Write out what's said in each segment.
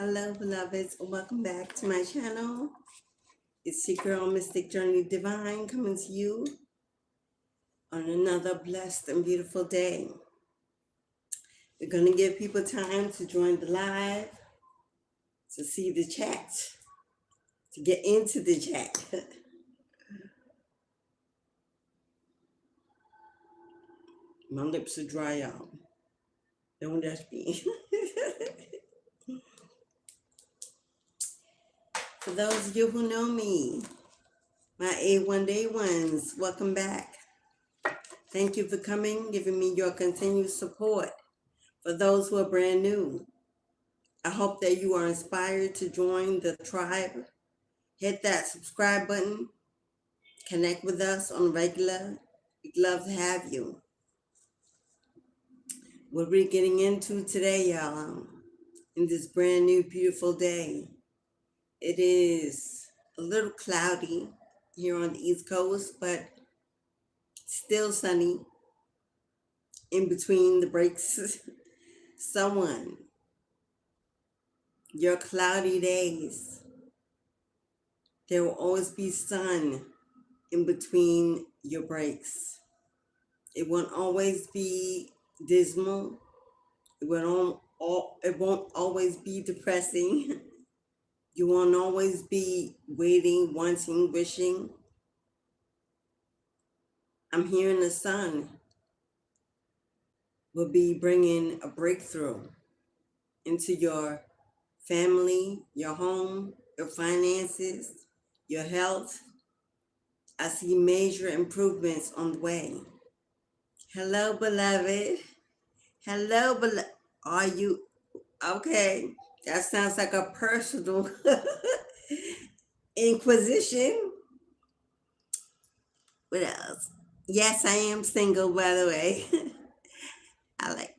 Hello, beloveds. Welcome back to my channel. It's your girl, Mystic Journey Divine, coming to you on another blessed and beautiful day. We're going to give people time to join the live, to see the chat, to get into the chat. My lips are dry, y'all. Don't judge me. For those of you who know me, my A1 Day ones, welcome back. Thank you for coming, giving me your continued support. For those who are brand new, I hope that you are inspired to join the tribe. Hit that subscribe button. Connect with us on regular. We'd love to have you. What we're getting into today, y'all, in this brand new, beautiful day. It is a little cloudy here on the East Coast, but still sunny in between the breaks. Someone, your cloudy days, there will always be sun in between your breaks. It won't always be dismal. It won't always be depressing. You won't always be waiting, wanting, wishing. I'm hearing the sun will be bringing a breakthrough into your family, your home, your finances, your health. I see major improvements on the way. Hello, beloved. Hello, beloved. Are you okay? That sounds like a personal inquisition. What else? Yes, I am single, by the way. I like.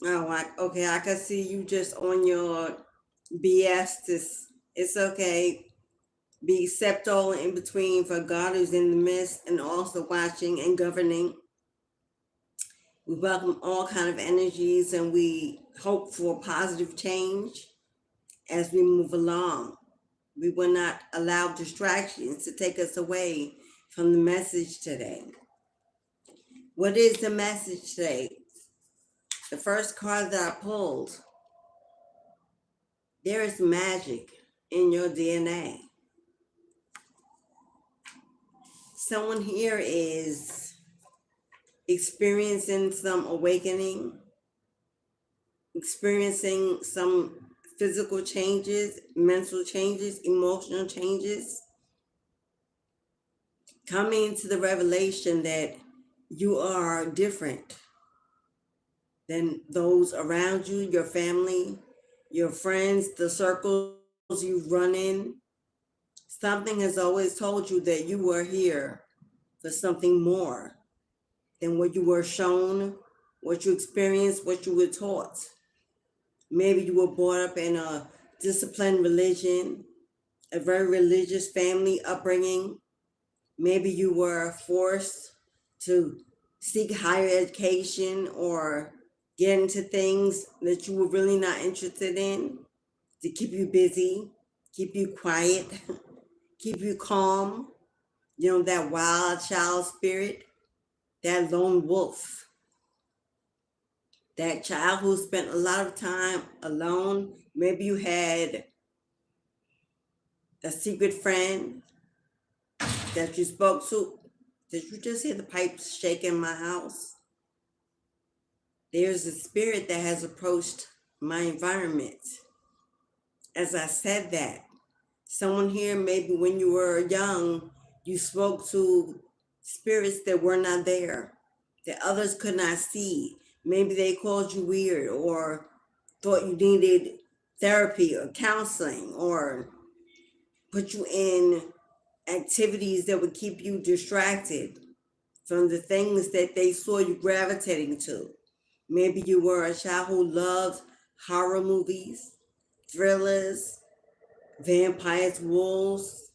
Oh, okay. I can see you just on your BS. It's okay. Be accept all in between, for God is in the midst and also watching and governing. We welcome all kind of energies and we hope for positive change as we move along. We will not allow distractions to take us away from the message today. What is the message today? The first card that I pulled, there is magic in your DNA. Someone here is experiencing some awakening, experiencing some physical changes, mental changes, emotional changes, coming to the revelation that you are different than those around you, your family, your friends, the circles you run in. Something has always told you that you were here for something more than what you were shown, what you experienced, what you were taught. Maybe you were brought up in a disciplined religion, a very religious family upbringing. Maybe you were forced to seek higher education or get into things that you were really not interested in to keep you busy, keep you quiet, keep you calm. You know, that wild child spirit, that lone wolf, that child who spent a lot of time alone. Maybe you had a secret friend that you spoke to. Did you just hear the pipes shake in my house? There's a spirit that has approached my environment. As I said that, someone here, maybe when you were young, you spoke to spirits that were not there, that others could not see. Maybe they called you weird or thought you needed therapy or counseling or put you in activities that would keep you distracted from the things that they saw you gravitating to. Maybe you were a child who loved horror movies, thrillers, vampires, wolves,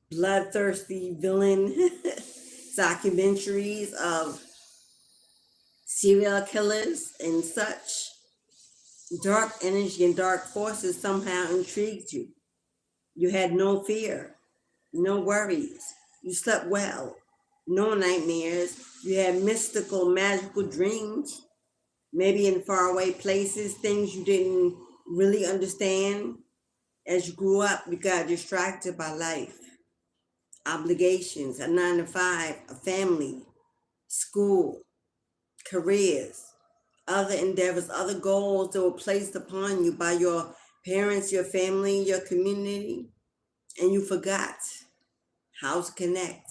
bloodthirsty villain documentaries of serial killers and such. Dark energy and dark forces somehow intrigued you. You had no fear, no worries. You slept well, no nightmares. You had mystical, magical dreams, maybe in faraway places, things you didn't really understand. As you grew up, you got distracted by life, obligations, a 9 to 5, a family, school, careers, other endeavors, other goals that were placed upon you by your parents, your family, your community, and you forgot how to connect,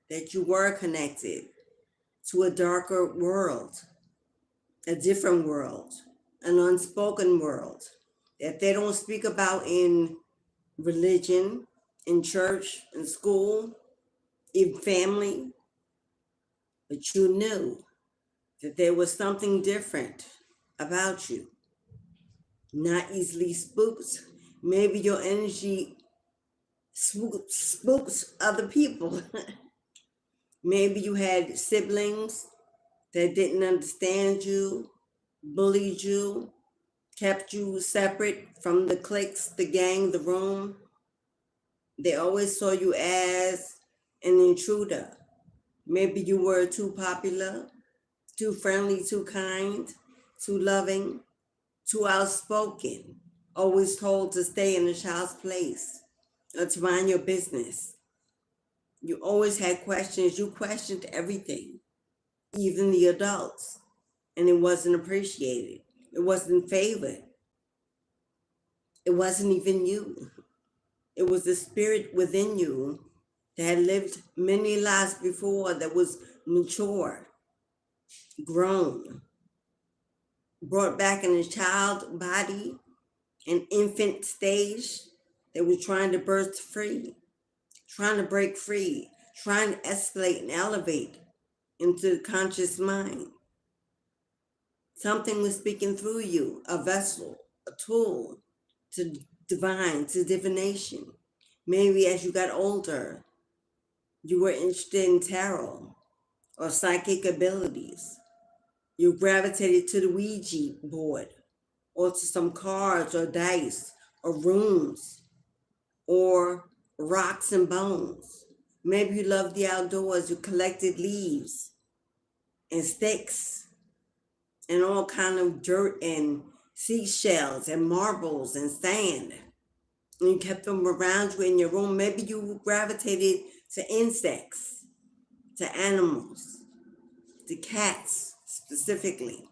that you were connected to a darker world, a different world, an unspoken world that they don't speak about in religion, in church, in school, in family, but you knew that there was something different about you, not easily spooked. Maybe your energy spooks other people. Maybe you had siblings that didn't understand you, bullied you, kept you separate from the cliques, the gang, the room. They always saw you as an intruder. Maybe you were too popular, too friendly, too kind, too loving, too outspoken, always told to stay in a child's place or to mind your business. You always had questions. You questioned everything, even the adults, and it wasn't appreciated. It wasn't favored. It wasn't even you. It was the spirit within you that had lived many lives before, that was mature, grown, brought back in a child body, an infant stage that was trying to burst free, trying to break free, trying to escalate and elevate into the conscious mind. Something was speaking through you, a vessel, a tool to divine, to divination. Maybe as you got older, you were interested in tarot or psychic abilities. You gravitated to the Ouija board or to some cards or dice or runes or rocks and bones. Maybe you loved the outdoors. You collected leaves and sticks and all kind of dirt and seashells and marbles and sand. And you kept them around you in your room. Maybe you gravitated to insects, to animals, to cats specifically.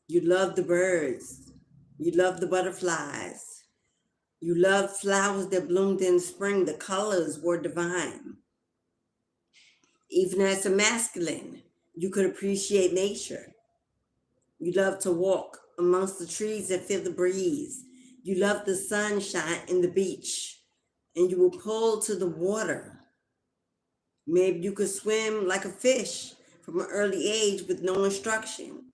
You loved the birds. You loved the butterflies. You loved flowers that bloomed in spring. The colors were divine. Even as a masculine, you could appreciate nature. You loved to walk amongst the trees and feel the breeze. You loved the sunshine and the beach. And you were pulled to the water. Maybe you could swim like a fish from an early age with no instruction.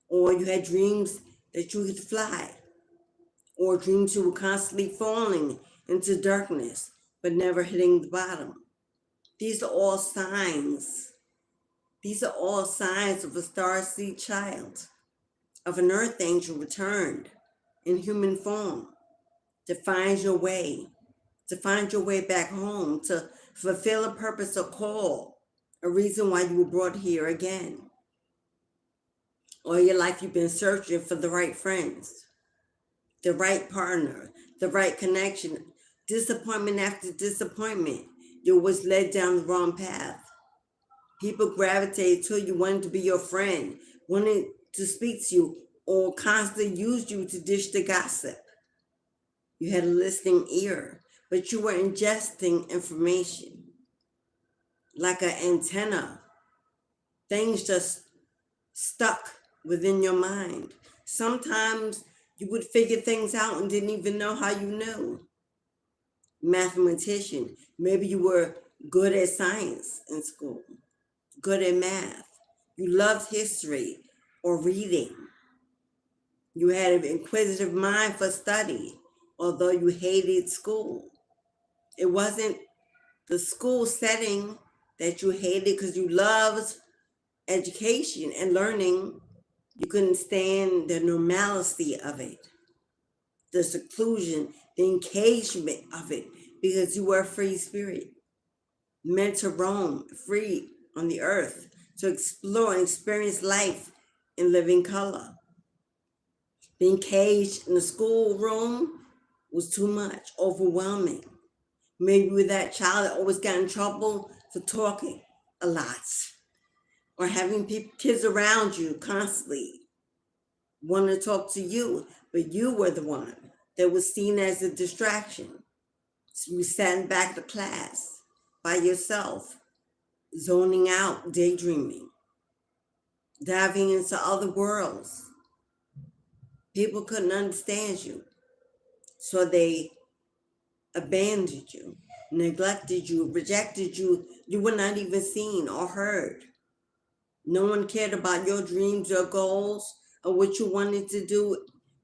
Or you had dreams that you could fly. Or dreams you were constantly falling into darkness, but never hitting the bottom. These are all signs. These are all signs of a starseed child, of an earth angel returned in human form to find your way, back home, to fulfill a purpose, a call, a reason why you were brought here again. All your life you've been searching for the right friends, the right partner, the right connection. Disappointment after disappointment, you was led down the wrong path. People gravitated to you, wanted to be your friend, wanted to speak to you, or constantly used you to dish the gossip. You had a listening ear, but you were ingesting information like an antenna. Things just stuck within your mind. Sometimes you would figure things out and didn't even know how you knew. Mathematician, maybe you were good at science in school, good at math. You loved history or reading. You had an inquisitive mind for study, although you hated school. It wasn't the school setting that you hated because you loved education and learning. You couldn't stand the normalcy of it, the seclusion, the engagement of it, because you were a free spirit, meant to roam free on the earth, to explore and experience life in living color. Being caged in the schoolroom was too much, overwhelming. Maybe with that child that always got in trouble for talking a lot, or having kids around you constantly wanting to talk to you, but you were the one that was seen as a distraction. So you sat in back of class by yourself, zoning out, daydreaming, diving into other worlds. People couldn't understand you, so they abandoned you, neglected you, rejected you. You were not even seen or heard. No one cared about your dreams, your goals, or what you wanted to do.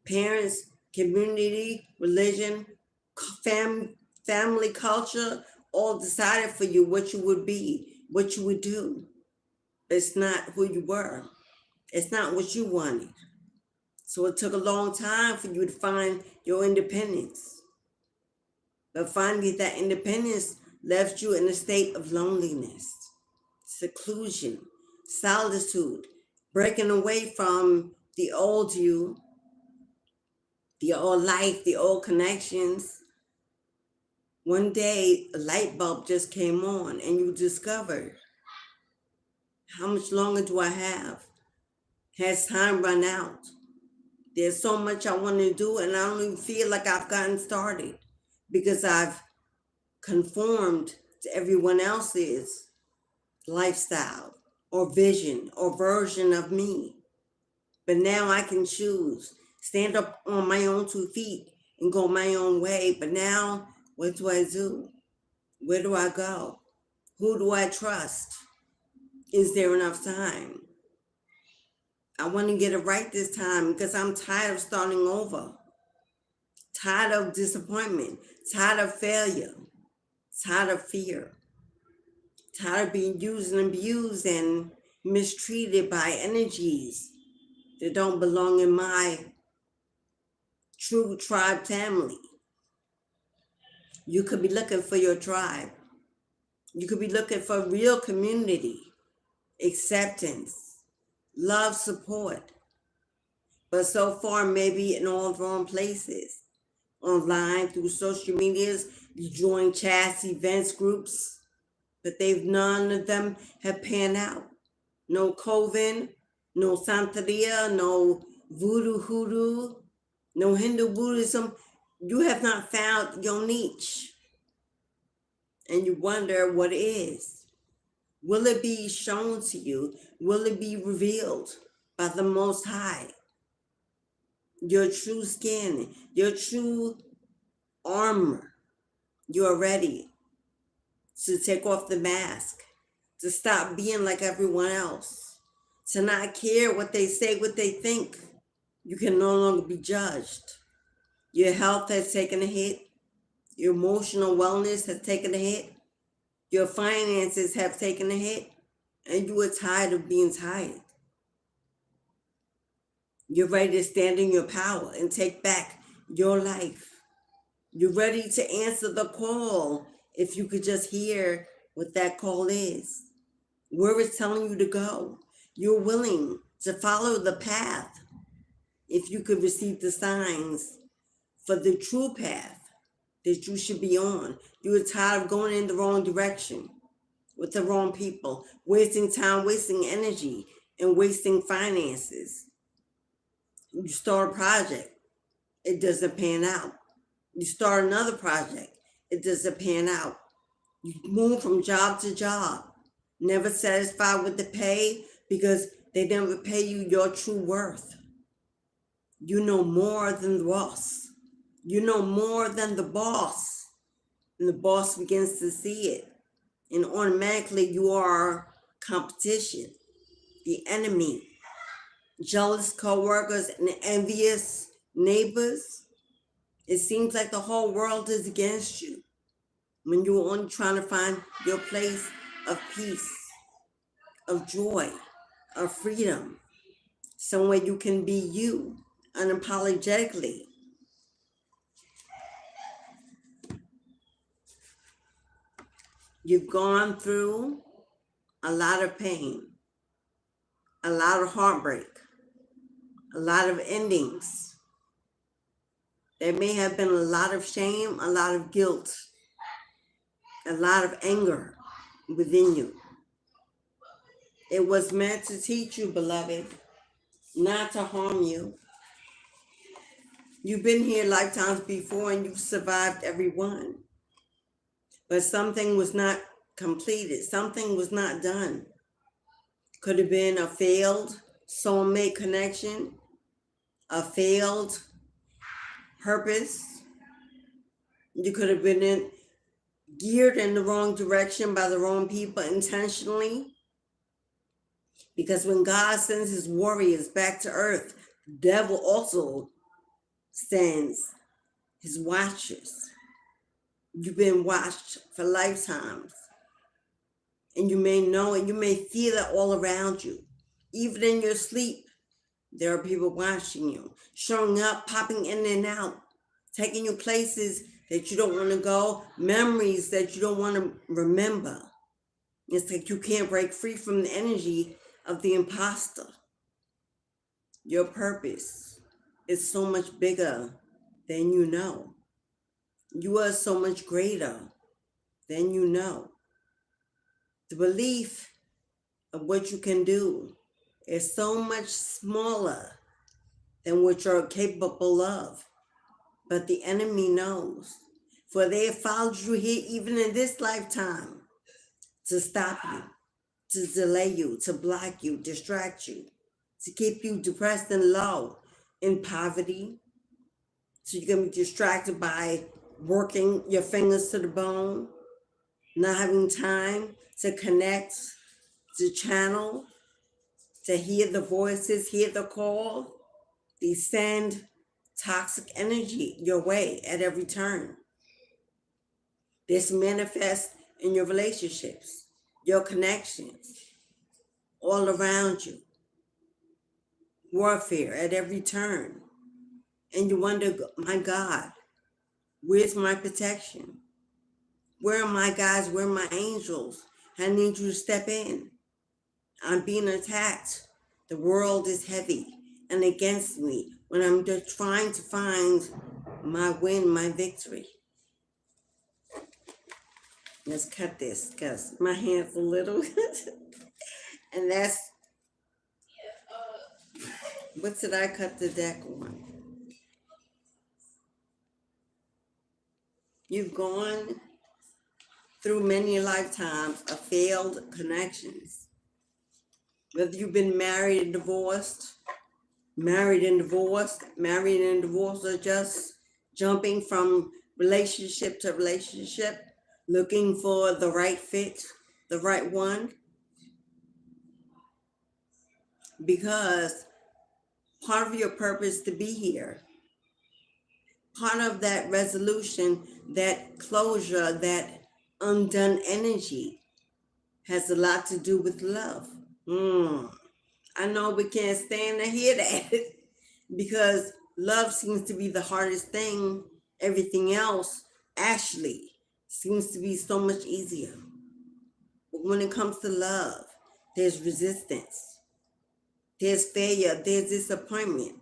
Parents, community, religion, family, culture, all decided for you what you would be, what you would do. It's not who you were. It's not what you wanted. So it took a long time for you to find your independence. But finally, that independence left you in a state of loneliness, seclusion, solitude, breaking away from the old you, the old life, the old connections. One day, a light bulb just came on and you discovered, how much longer do I have? Has time run out? There's so much I want to do, and I don't even feel like I've gotten started because I've conformed to everyone else's lifestyle or vision or version of me. But now I can choose, stand up on my own 2 feet and go my own way. But now, what do I do? Where do I go? Who do I trust? Is there enough time? I want to get it right this time because I'm tired of starting over, tired of disappointment, tired of failure, tired of fear, tired of being used and abused and mistreated by energies that don't belong in my true tribe family. You could be looking for your tribe. You could be looking for real community, acceptance, love, support. But so far, maybe in all the wrong places. Online, through social medias, you join chats, events, groups, but none of them have panned out. No Coven, no Santeria, no Voodoo Hoodoo, no Hindu Buddhism. You have not found your niche. And you wonder what it is. Will it be shown to you? Will it be revealed by the Most High? Your true skin, your true armor. You are ready to take off the mask, to stop being like everyone else, to not care what they say, what they think. You can no longer be judged. Your health has taken a hit. Your emotional wellness has taken a hit. Your finances have taken a hit. And you are tired of being tired. You're ready to stand in your power and take back your life. You're ready to answer the call if you could just hear what that call is, where it's telling you to go. You're willing to follow the path if you could receive the signs for the true path that you should be on. You are tired of going in the wrong direction with the wrong people, wasting time, wasting energy, and wasting finances. You start a project, it doesn't pan out. You start another project, it doesn't pan out. You move from job to job, never satisfied with the pay because they never pay you your true worth. You know more than the boss. You know more than the boss. And the boss begins to see it. And automatically you are competition, the enemy, jealous coworkers, and envious neighbors. It seems like the whole world is against you when you're only trying to find your place of peace, of joy, of freedom, somewhere you can be you unapologetically. You've gone through a lot of pain, a lot of heartbreak, a lot of endings. There may have been a lot of shame, a lot of guilt, a lot of anger within you. It was meant to teach you, beloved, not to harm you. You've been here lifetimes before and you've survived every one. But something was not completed. Something was not done. Could have been a failed soulmate connection, a failed purpose. You could have been geared in the wrong direction by the wrong people intentionally. Because when God sends his warriors back to earth, the devil also sends his watchers. You've been watched for lifetimes. And you may know and you may feel it all around you. Even in your sleep, there are people watching you, showing up, popping in and out, taking you places that you don't want to go, memories that you don't want to remember. It's like you can't break free from the energy of the imposter. Your purpose is so much bigger than you know. You are so much greater than you know. The belief of what you can do is so much smaller than what you're capable of. But the enemy knows, for they have followed you here even in this lifetime to stop you, to delay you, to block you, distract you, to keep you depressed and low in poverty. So you're going to be distracted by working your fingers to the bone, not having time to connect, to channel, to hear the voices, hear the call. They send toxic energy your way at every turn. This manifests in your relationships, your connections, all around you. Warfare at every turn. And you wonder, my God, where's my protection? Where are my guys? Where are my angels? I need you to step in. I'm being attacked. The world is heavy and against me when I'm just trying to find my win, my victory. Let's cut this because my hand's a little. And that's, what did I cut the deck on? You've gone through many lifetimes of failed connections. Whether you've been married and divorced, or just jumping from relationship to relationship, looking for the right fit, the right one. Because part of your purpose to be here, part of that resolution, that closure, that undone energy has a lot to do with love. I know we can't stand to hear that because love seems to be the hardest thing. Everything else actually seems to be so much easier. But when it comes to love, there's resistance, there's failure, there's disappointment,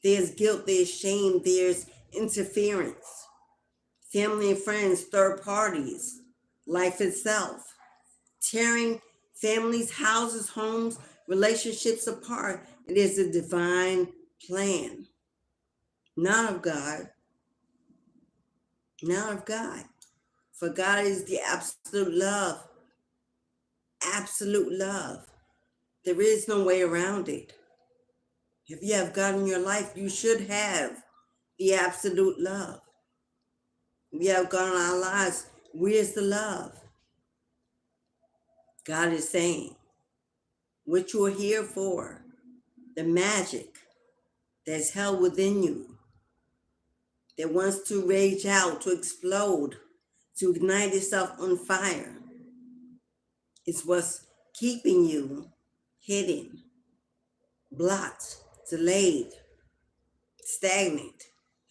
there's guilt, there's shame, there's interference, family and friends, third parties, life itself, tearing families, houses, homes, relationships apart. It is a divine plan, not of God, not of God. For God is the absolute love, absolute love. There is no way around it. If you have God in your life, you should have the absolute love. If you have God in our lives, where's the love? God is saying, what you are here for, the magic that's held within you, that wants to rage out, to explode, to ignite itself on fire, is what's keeping you hidden. blocked, delayed, stagnant,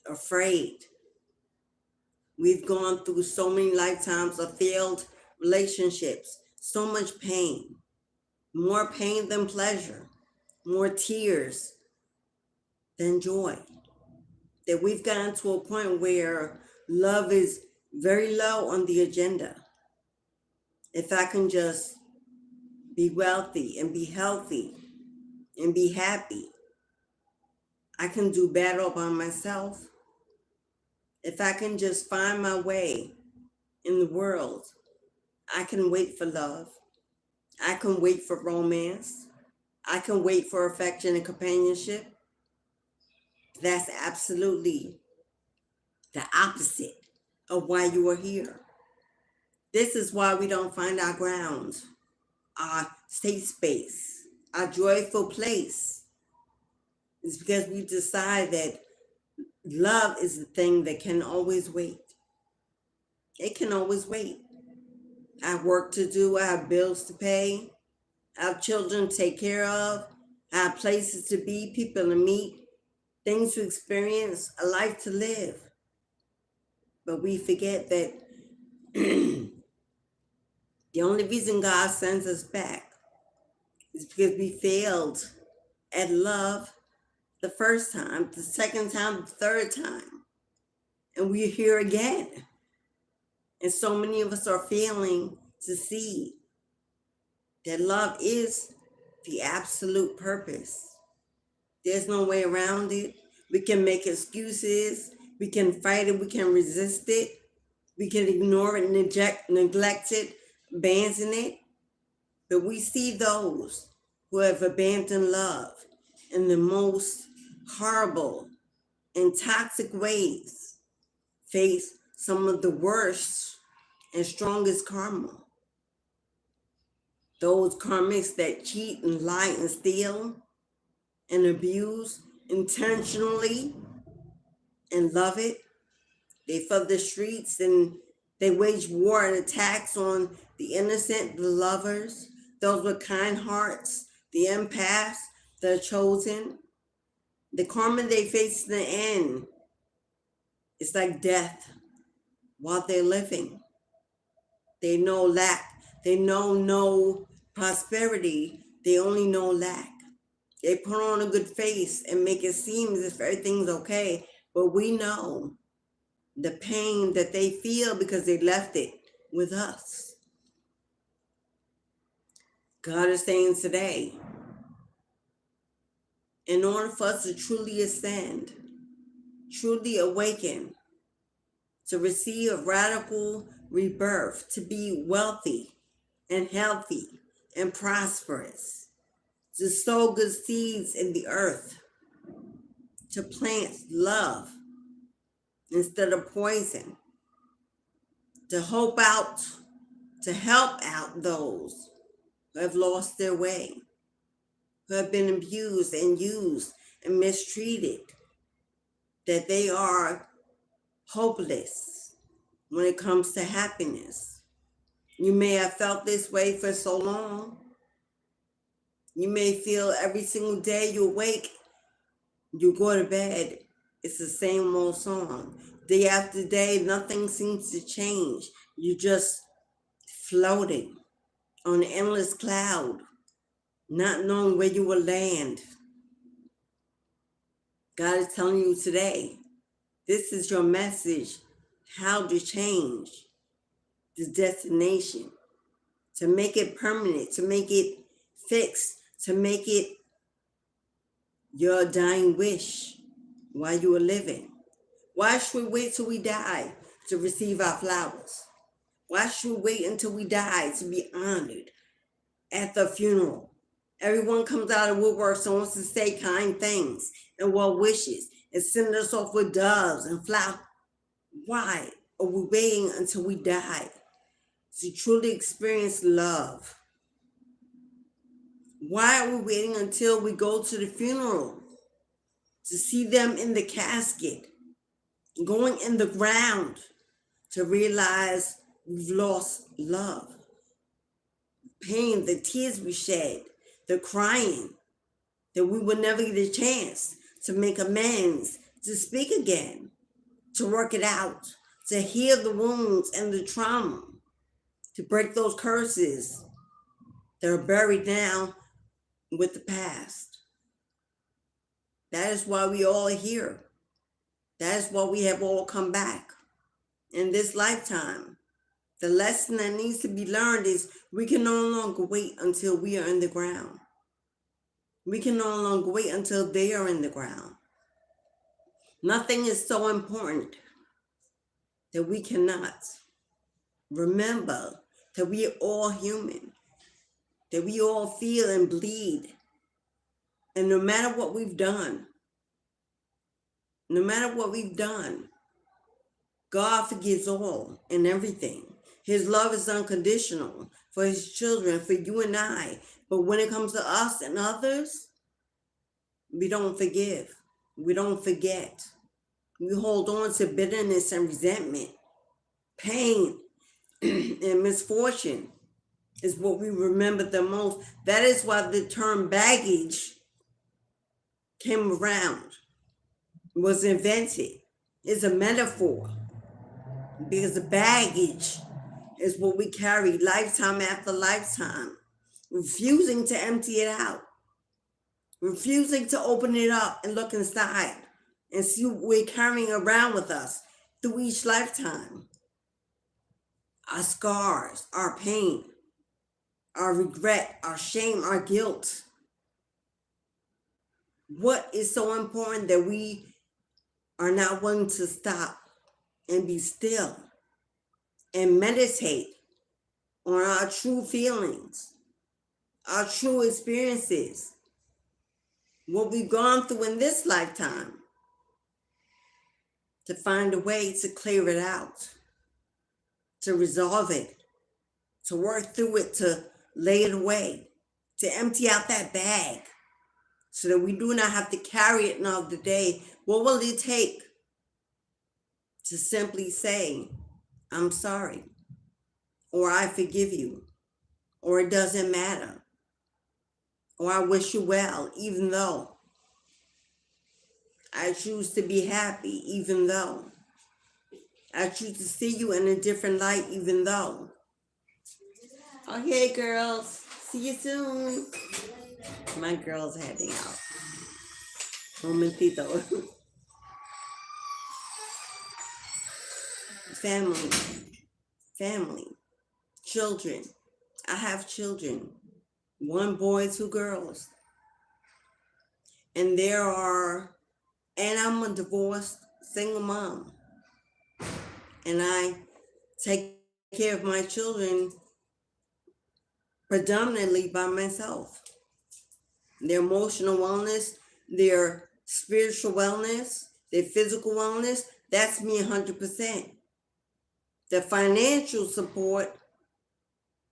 afraid. We've gone through so many lifetimes of failed relationships, so much pain, more pain than pleasure, more tears than joy. That we've gotten to a point where love is very low on the agenda. If I can just be wealthy and be healthy and be happy, I can do better by myself. If I can just find my way in the world, I can wait for love. I can wait for romance. I can wait for affection and companionship. That's absolutely the opposite of why you are here. This is why we don't find our ground, our safe space, our joyful place. It's because we decide that love is the thing that can always wait. It can always wait. I have work to do, I have bills to pay, I have children to take care of, I have places to be, people to meet, things to experience, a life to live. But we forget that the only reason God sends us back is because we failed at love the first time, the second time, the third time. And we're here again. And so many of us are failing to see that love is the absolute purpose. There's no way around it. We can make excuses. We can fight it. We can resist it. We can ignore it, neglect it, abandon it. But we see those who have abandoned love in the most horrible and toxic ways face some of the worst and strongest karma. Those karmics that cheat and lie and steal and abuse intentionally and love it, they flood the streets and they wage war and attacks on the innocent, the lovers, those with kind hearts, the empaths, the chosen. The karma they face in the end is like death while they're living. They know lack. They know no prosperity. They only know lack. They put on a good face and make it seem as if everything's okay. But we know the pain that they feel because they left it with us. God is saying today, in order for us to truly ascend, truly awaken, to receive a radical rebirth, to be wealthy and healthy and prosperous, to sow good seeds in the earth, to plant love instead of poison, to help out those who have lost their way, who have been abused and used and mistreated, that they are hopeless when it comes to happiness. You may have felt this way for so long. You may feel every single day you awake, you go to bed, it's the same old song. Day after day, nothing seems to change. You're just floating on an endless cloud, not knowing where you will land. God is telling you today, this is your message, how to change the destination, to make it permanent, to make it fixed, to make it your dying wish while you are living. Why should we wait till we die to receive our flowers? Why should we wait until we die to be honored at the funeral? Everyone comes out of woodworks and wants to say kind things and well wishes and send us off with doves and flowers. Why are we waiting until we die to truly experience love? Why are we waiting until we go to the funeral to see them in the casket, going in the ground, to realize we've lost love? Pain, the tears we shed, the crying, that we would never get a chance to make amends, to speak again, to work it out, to heal the wounds and the trauma, to break those curses that are buried now with the past. That is why we all are here. That is why we have all come back in this lifetime. The lesson that needs to be learned is we can no longer wait until we are in the ground. We can no longer wait until they are in the ground. Nothing is so important that we cannot remember that we are all human, that we all feel and bleed. And no matter what we've done, God forgives all and everything. His love is unconditional for his children, for you and I. But when it comes to us and others, we don't forgive. We don't forget. We hold on to bitterness and resentment. Pain and misfortune is what we remember the most. That is why the term baggage came around, was invented. It's a metaphor because the baggage is what we carry lifetime after lifetime, refusing to empty it out, refusing to open it up and look inside and see what we're carrying around with us through each lifetime. Our scars, our pain, our regret, our shame, our guilt. What is so important that we are not willing to stop and be still and meditate on our true feelings, our true experiences, what we've gone through in this lifetime, to find a way to clear it out, to resolve it, to work through it, to lay it away, to empty out that bag so that we do not have to carry it another day. What will it take to simply say, I'm sorry, or I forgive you, or it doesn't matter, or I wish you well, even though I choose to be happy, even though I choose to see you in a different light, even though. Okay, girls, see you soon. My girls heading out. Momentito. Family, children. I have children, 1 boy, 2 girls. And I'm a divorced single mom. And I take care of my children predominantly by myself. Their emotional wellness, their spiritual wellness, their physical wellness, that's me 100%. The financial support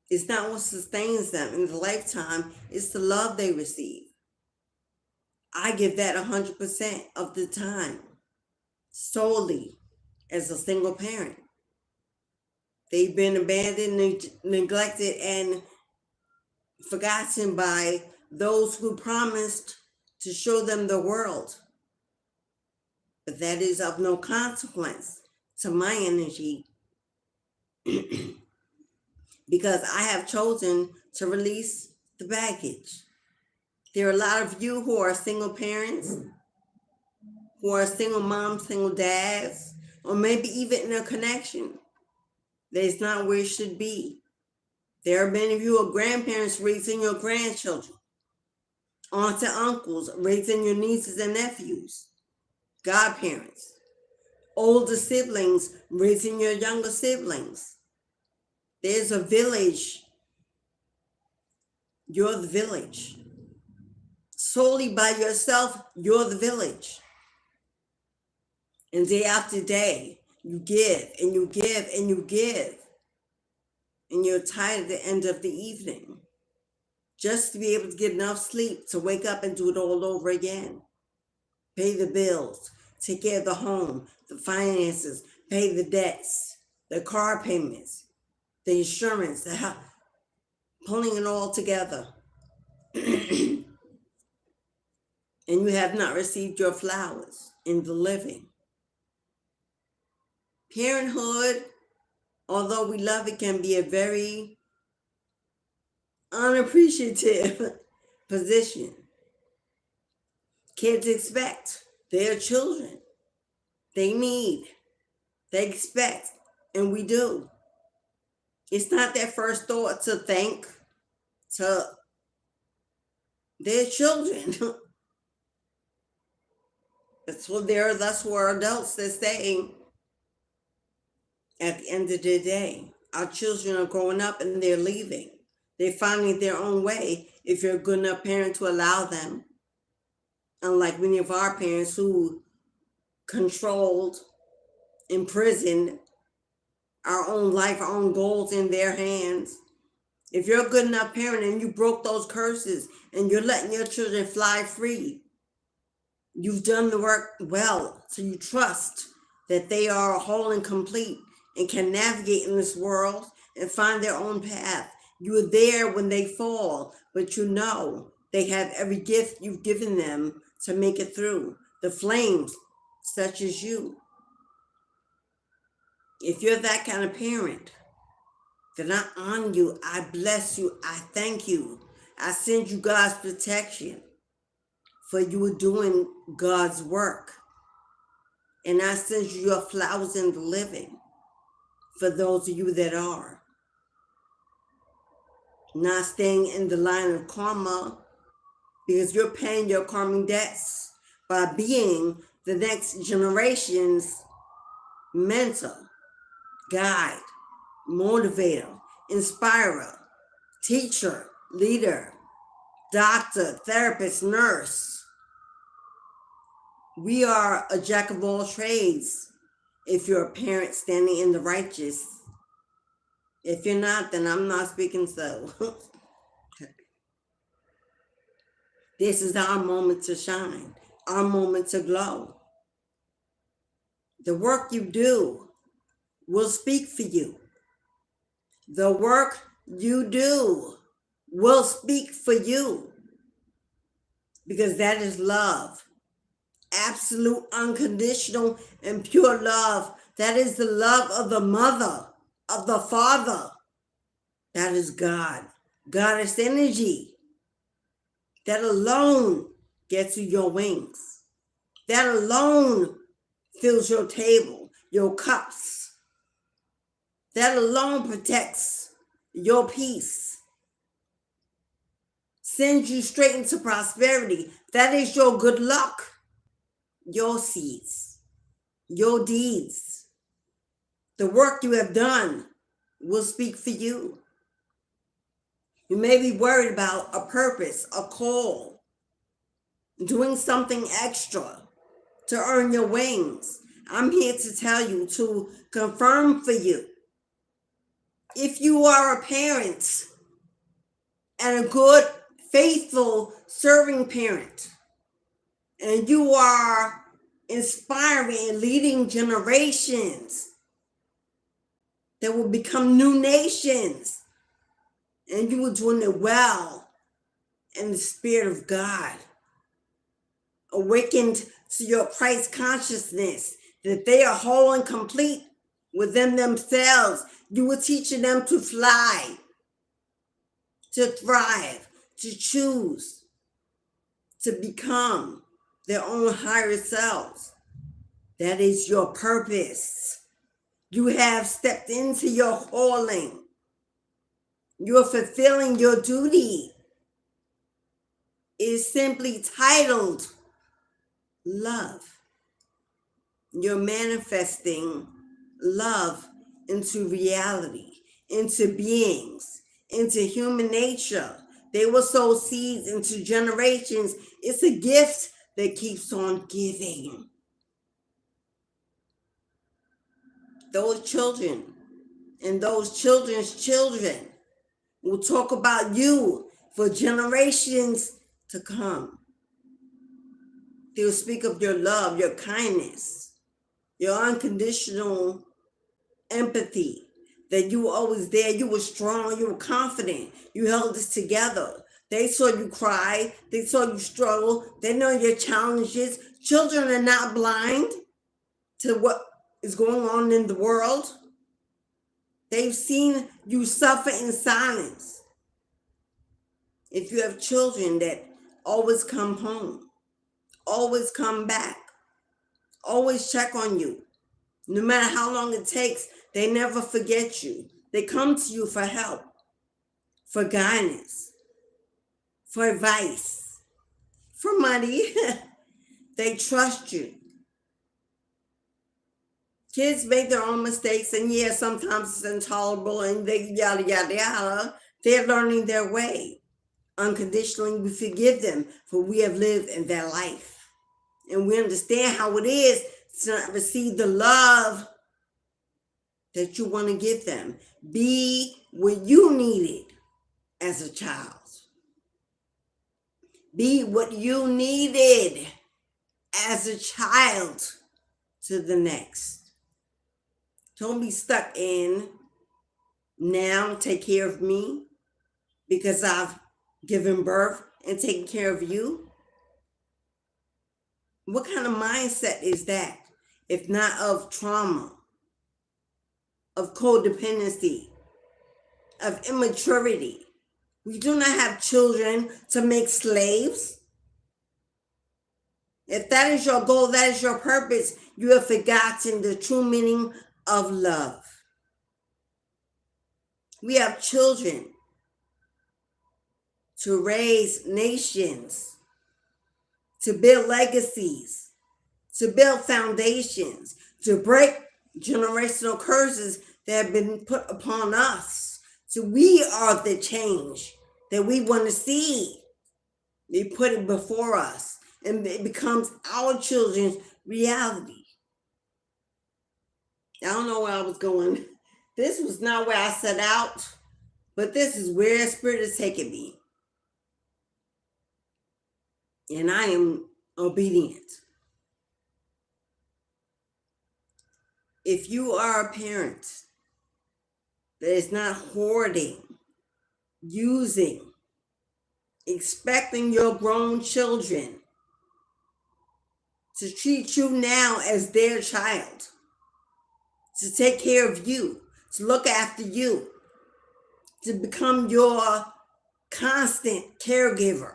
is not what sustains them in the lifetime, it's the love they receive. I give that 100% of the time, solely as a single parent. They've been abandoned, neglected, and forgotten by those who promised to show them the world. But that is of no consequence to my energy because I have chosen to release the baggage. There are a lot of you who are single parents, who are single moms, single dads, or maybe even in a connection that is not where it should be. There are many of you who are grandparents raising your grandchildren, aunts and uncles raising your nieces and nephews, godparents, older siblings raising your younger siblings. There's a village. You're the village. Solely by yourself, you're the village. And day after day, you give and you give and you give. And you're tired at the end of the evening, just to be able to get enough sleep to wake up and do it all over again. Pay the bills, take care of the home, the finances, pay the debts, the car payments, the insurance, the house, pulling it all together. and you have not received your flowers in the living. Parenthood, although we love it, can be a very unappreciative position. Kids expect, they're children. They need, they expect, and we do. It's not their first thought to think, to their children. That's where adults that say, at the end of the day, our children are growing up and they're leaving. They're finding their own way if you're a good enough parent to allow them. Unlike many of our parents who controlled, imprisoned our own life, our own goals in their hands. If you're a good enough parent and you broke those curses and you're letting your children fly free, you've done the work well. So you trust that they are whole and complete and can navigate in this world and find their own path. You were there when they fall, but you know they have every gift you've given them to make it through. The flames, such as you. If you're that kind of parent, then I honor you, I bless you, I thank you. I send you God's protection for you doing God's work. And I send you your flowers in the living for those of you that are. Not staying in the line of karma, because you're paying your karmic debts by being the next generation's mentor, guide, motivator, inspirer, teacher, leader, doctor, therapist, nurse. We are a jack of all trades if you're a parent standing in the righteous. If you're not, then I'm not speaking so. This is our moment to shine, our moment to glow. The work you do will speak for you. The work you do will speak for you, because that is love. Absolute, unconditional, and pure love. That is the love of the mother, of the father. That is God. Goddess energy. That alone gets you your wings. That alone fills your table, your cups. That alone protects your peace. Sends you straight into prosperity. That is your good luck. Your seeds, your deeds. The work you have done will speak for you. You may be worried about a purpose, a call, doing something extra to earn your wings. I'm here to tell you, to confirm for you. If you are a parent and a good, faithful, serving parent, and you are inspiring and leading generations that will become new nations, and you are doing it well in the Spirit of God, awakened to your Christ consciousness, that they are whole and complete within themselves. You are teaching them to fly, to thrive, to choose, to become their own higher selves. That is your purpose. You have stepped into your calling. You're fulfilling your duty. It is simply titled love. You're manifesting love into reality, into beings, into human nature. They will sow seeds into generations. It's a gift that keeps on giving. Those children and those children's children will talk about you for generations to come. They'll speak of your love, your kindness, your unconditional empathy, that you were always there, you were strong, you were confident, you held this together. They saw you cry. They saw you struggle. They know your challenges. Children are not blind to what is going on in the world. They've seen you suffer in silence. If you have children that always come home, always come back, always check on you, no matter how long it takes, they never forget you. They come to you for help, for guidance, for advice, for money. They trust you. Kids make their own mistakes, and yeah, sometimes it's intolerable, and they yada, yada, yada. They're learning their way. Unconditionally, we forgive them, for we have lived in their life. And we understand how it is to not receive the love that you want to give them. Be what you needed as a child. Be what you needed as a child to the next. Don't be stuck in now, take care of me because I've given birth and taken care of you. What kind of mindset is that if not of trauma, of codependency, of immaturity? We do not have children to make slaves. If that is your goal, that is your purpose, you have forgotten the true meaning of love. We have children to raise nations, to build legacies, to build foundations, to break generational curses that have been put upon us. So we are the change that we want to see. They put it before us, and it becomes our children's reality. I don't know where I was going. This was not where I set out, but this is where Spirit is taking me. And I am obedient. If you are a parent that is not hoarding, using, expecting your grown children to treat you now as their child, to take care of you, to look after you, to become your constant caregiver,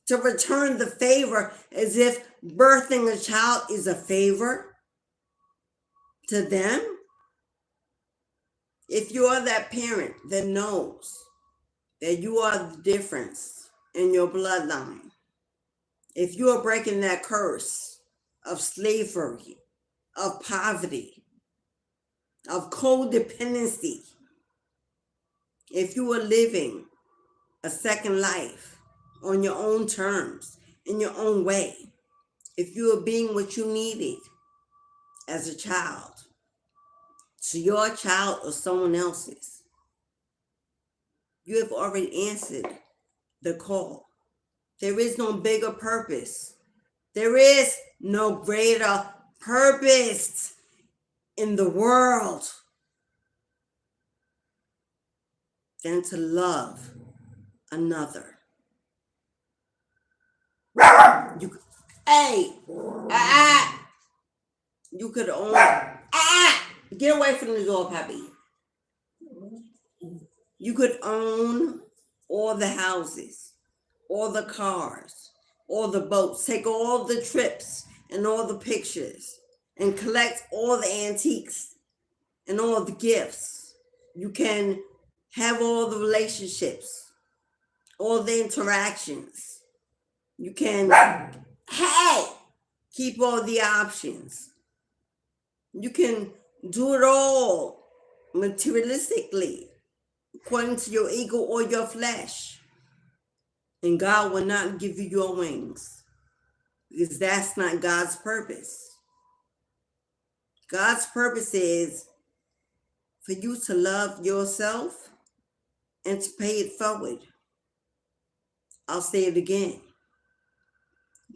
to return the favor as if birthing a child is a favor to them. If you are that parent that knows that you are the difference in your bloodline, if you are breaking that curse of slavery, of poverty, of codependency, if you are living a second life on your own terms, in your own way, if you are being what you needed as a child, to your child or someone else's, you have already answered the call. There is no bigger purpose. There is no greater purpose in the world than to love another. You could own. Get away from the door, Pappy. You could own all the houses, all the cars, all the boats, take all the trips and all the pictures, and collect all the antiques and all the gifts. You can have all the relationships, all the interactions. You can, keep all the options. You can do it all materialistically, according to your ego or your flesh. And God will not give you your wings, because that's not God's purpose. God's purpose is for you to love yourself and to pay it forward. I'll say it again.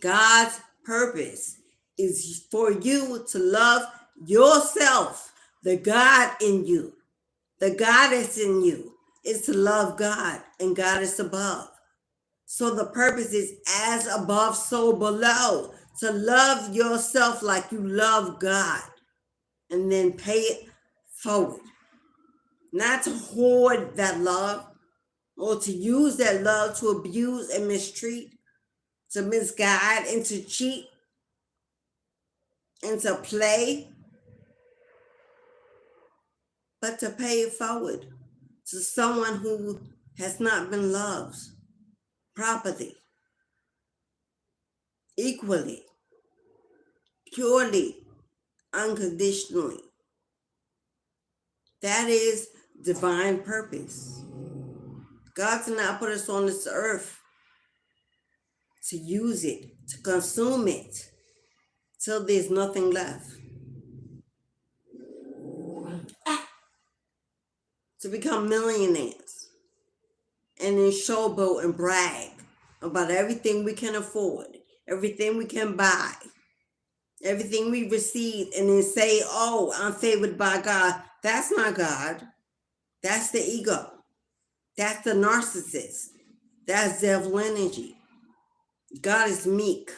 God's purpose is for you to love yourself, the God in you, the goddess in you, is to love God, and God is above. So the purpose is as above, so below. To love yourself like you love God, and then pay it forward. Not to hoard that love, or to use that love to abuse and mistreat, to misguide and to cheat and to play, but to pay it forward to someone who has not been loved properly, equally, purely, unconditionally. That is divine purpose. God did not put us on this earth to use it, to consume it, till there's nothing left. To become millionaires and then showboat and brag about everything we can afford, everything we can buy, everything we receive, and then say, oh, I'm favored by God. That's not God. That's the ego. That's the narcissist. That's devil energy. God is meek.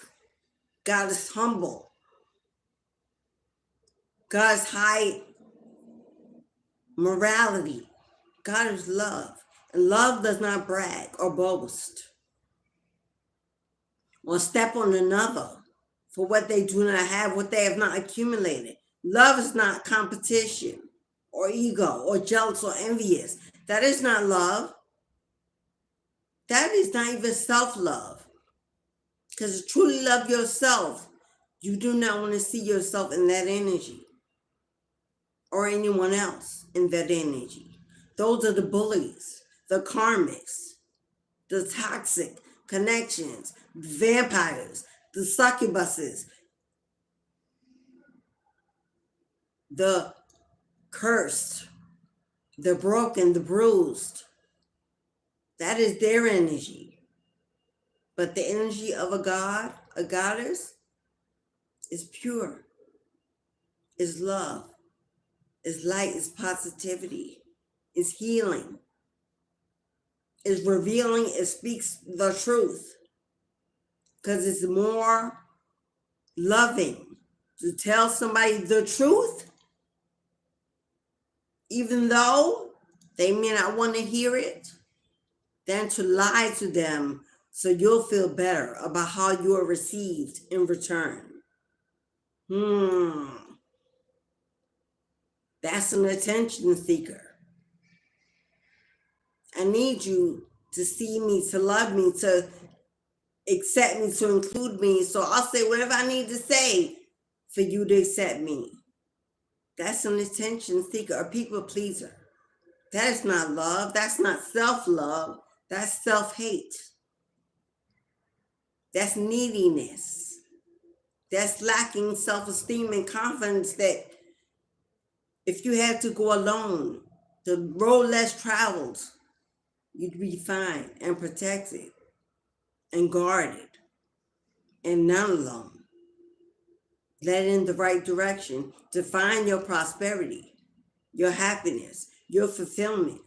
God is humble. God is high morality. God is love. And love does not brag or boast or step on another for what they do not have, what they have not accumulated. Love is not competition or ego or jealous or envious. That is not love. That is not even self-love. Because to truly love yourself, you do not want to see yourself in that energy or anyone else in that energy. Those are the bullies, the karmics, the toxic connections, vampires, the succubuses, the cursed, the broken, the bruised. That is their energy. But the energy of a god, a goddess, is pure, is love, is light, is positivity, is healing, is revealing, it speaks the truth. Because it's more loving to tell somebody the truth, even though they may not want to hear it, than to lie to them so you'll feel better about how you are received in return. That's an attention seeker. I need you to see me, to love me, to accept me, to include me. So I'll say whatever I need to say for you to accept me. That's an attention seeker, a people pleaser. That is not love. That's not self-love. That's self-hate. That's neediness. That's lacking self-esteem and confidence that if you had to go alone, the road less traveled, you'd be fine and protected and guarded and not alone. Led in the right direction to find your prosperity, your happiness, your fulfillment.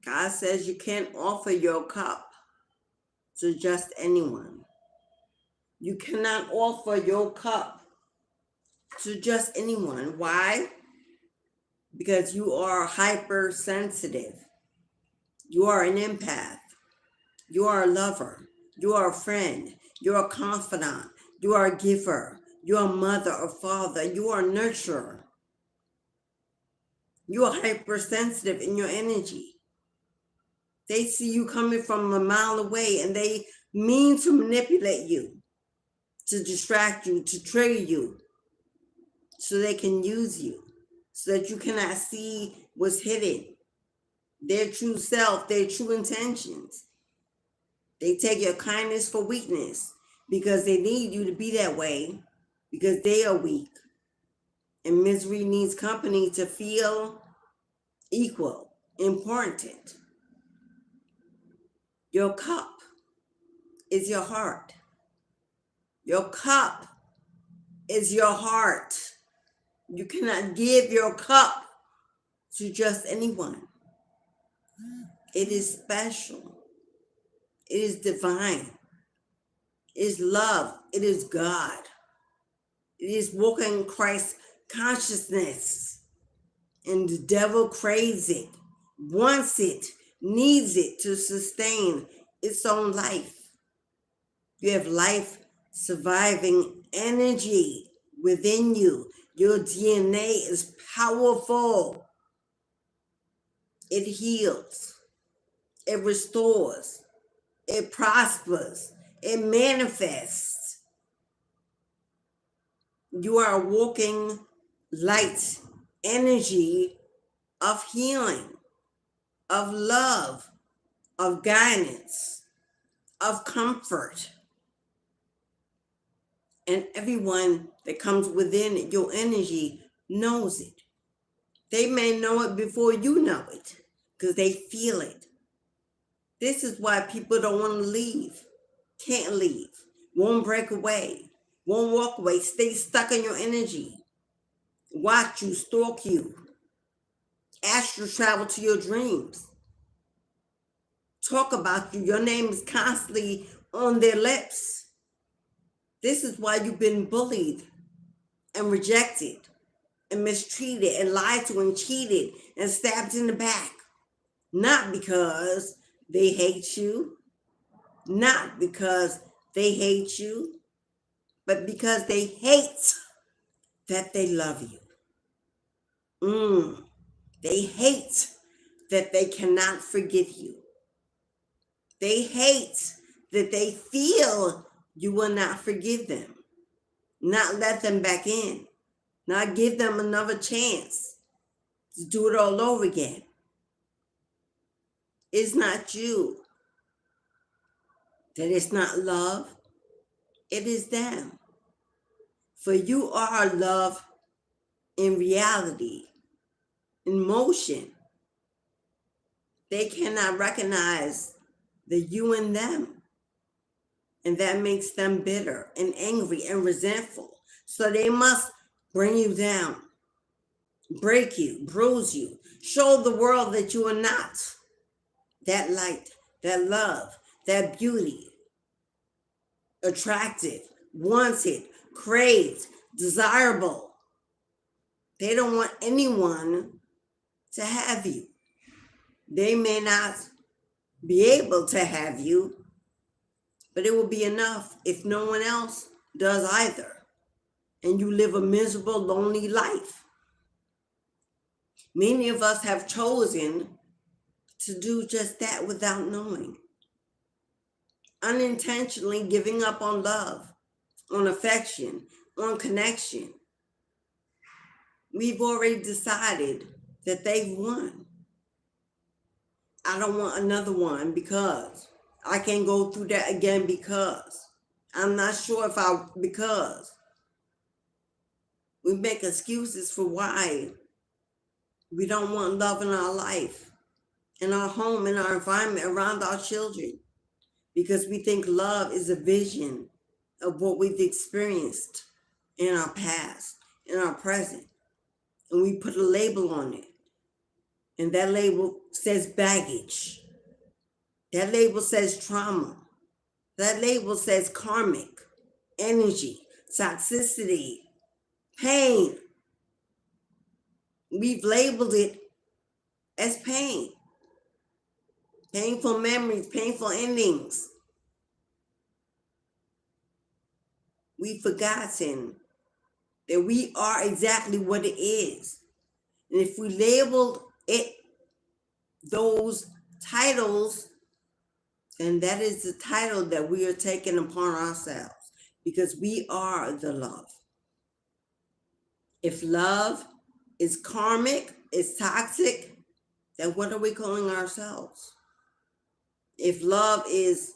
God says you can't offer your cup to just anyone. You cannot offer your cup to just anyone. Why? Because you are hypersensitive. You are an empath. You are a lover. You are a friend. You are a confidant. You are a giver. You are a mother or father. You are a nurturer. You are hypersensitive in your energy. They see you coming from a mile away and they mean to manipulate you, to distract you, to trigger you, so they can use you, so that you cannot see what's hidden, their true self, their true intentions. They take your kindness for weakness because they need you to be that way because they are weak. And misery needs company to feel equal, important. Your cup is your heart. Your cup is your heart. You cannot give your cup to just anyone. It is special. It is divine. It is love. It is God. It is walking Christ consciousness. And the devil craves it, wants it, needs it to sustain its own life. You have life surviving energy within you. Your DNA is powerful. It heals. It restores. It prospers. It manifests. You are a walking light energy of healing, of love, of guidance, of comfort. And everyone that comes within your energy knows it. They may know it before you know it because they feel it. This is why people don't want to leave, can't leave, won't break away, won't walk away, stay stuck in your energy, watch you, stalk you, astral travel to your dreams, talk about you. Your name is constantly on their lips. This is why you've been bullied and rejected and mistreated and lied to and cheated and stabbed in the back. Not because they hate you, not because they hate you, but because they hate that they love you. They hate that they cannot forgive you. They hate that they feel you will not forgive them, not let them back in, not give them another chance to do it all over again. It's not you. That it's not love. It is them. For you are love in reality, in motion. They cannot recognize the you in them. And that makes them bitter and angry and resentful. So they must bring you down, break you, bruise you, show the world that you are not that light, that love, that beauty, attractive, wanted, craved, desirable. They don't want anyone to have you. They may not be able to have you, but it will be enough if no one else does either. And you live a miserable, lonely life. Many of us have chosen to do just that without knowing. Unintentionally giving up on love, on affection, on connection. We've already decided that they've won. I don't want another one because I can't go through that again because I'm not sure because we make excuses for why we don't want love in our life, in our home, in our environment, around our children, because we think love is a vision of what we've experienced in our past, in our present. And we put a label on it. And that label says baggage. That label says trauma. That label says karmic, energy, toxicity, pain. We've labeled it as pain. Painful memories, painful endings. We've forgotten that we are exactly what it is. And if we labeled it those titles, then that is the title that we are taking upon ourselves, because we are the love. If love is karmic, is toxic, then what are we calling ourselves? If love is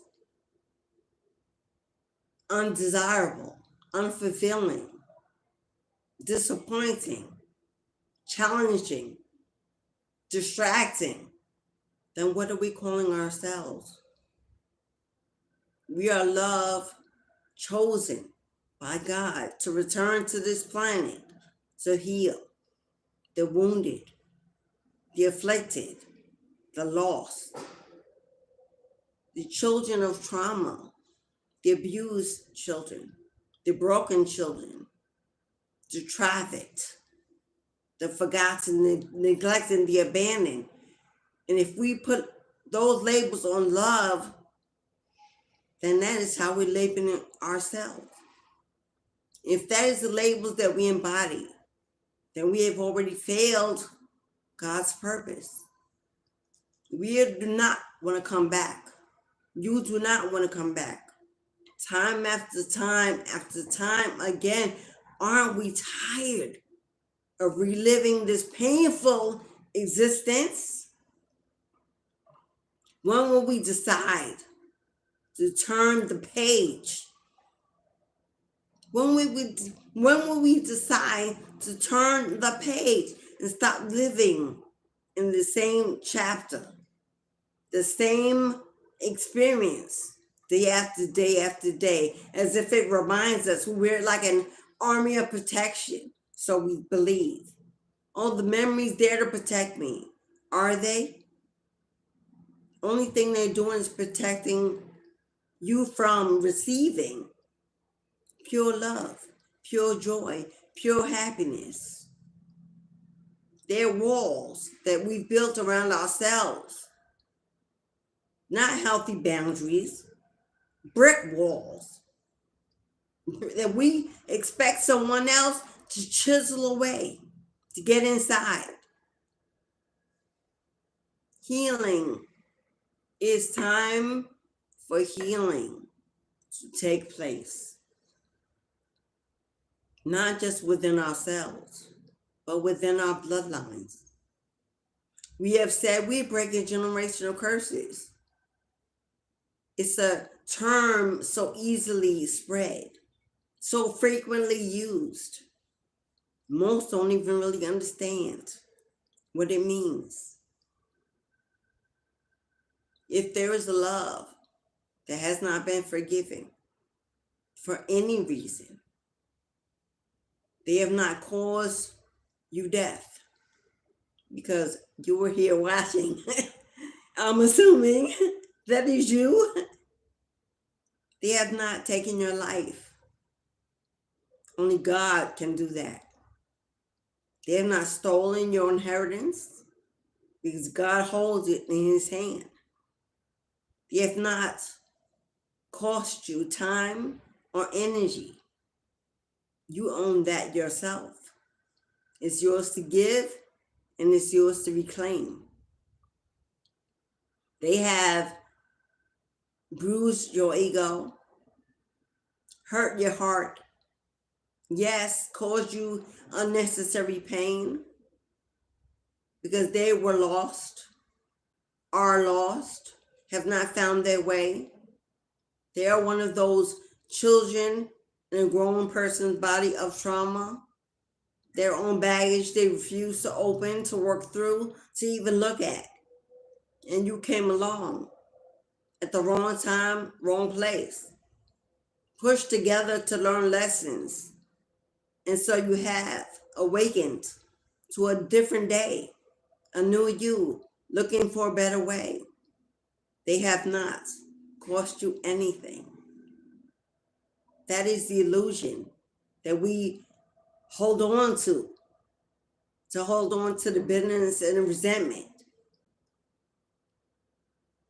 undesirable, unfulfilling, disappointing, challenging, distracting, then what are we calling ourselves? We are love chosen by God to return to this planet to heal the wounded, the afflicted, the lost, the children of trauma, the abused children, the broken children, the trafficked, the forgotten, the neglected, the abandoned. And if we put those labels on love, then that is how we're labeling ourselves. If that is the labels that we embody, then we have already failed God's purpose. We do not want to come back. You do not want to come back. Time after time after time again, aren't we tired of reliving this painful existence? When will we decide to turn the page? When will we decide to turn the page and stop living in the same chapter, the same experience, day after day after day, as if it reminds us we're like an army of protection, so we believe. All the memories there to protect me, are they? Only thing they're doing is protecting you from receiving pure love, pure joy, pure happiness. They're walls that we've built around ourselves, not healthy boundaries, brick walls that we expect someone else to chisel away, to get inside. Healing. It's time for healing to take place. Not just within ourselves, but within our bloodlines. We have said we're breaking generational curses. It's a term so easily spread, so frequently used. Most don't even really understand what it means. If there is a love that has not been forgiven for any reason, they have not caused you death because you were here watching. I'm assuming that is you. They have not taken your life. Only God can do that. They have not stolen your inheritance because God holds it in his hand. They have not cost you time or energy. You own that yourself. It's yours to give and it's yours to reclaim. They have bruised your ego, hurt your heart, yes, caused you unnecessary pain because they were lost, are lost, have not found their way. They are one of those children in a grown person's body of trauma. Their own baggage they refuse to open, to work through, to even look at. And you came along at the wrong time, wrong place. Pushed together to learn lessons. And so you have awakened to a different day, a new you, looking for a better way. They have not cost you anything. That is the illusion that we hold on to hold on to the bitterness and the resentment.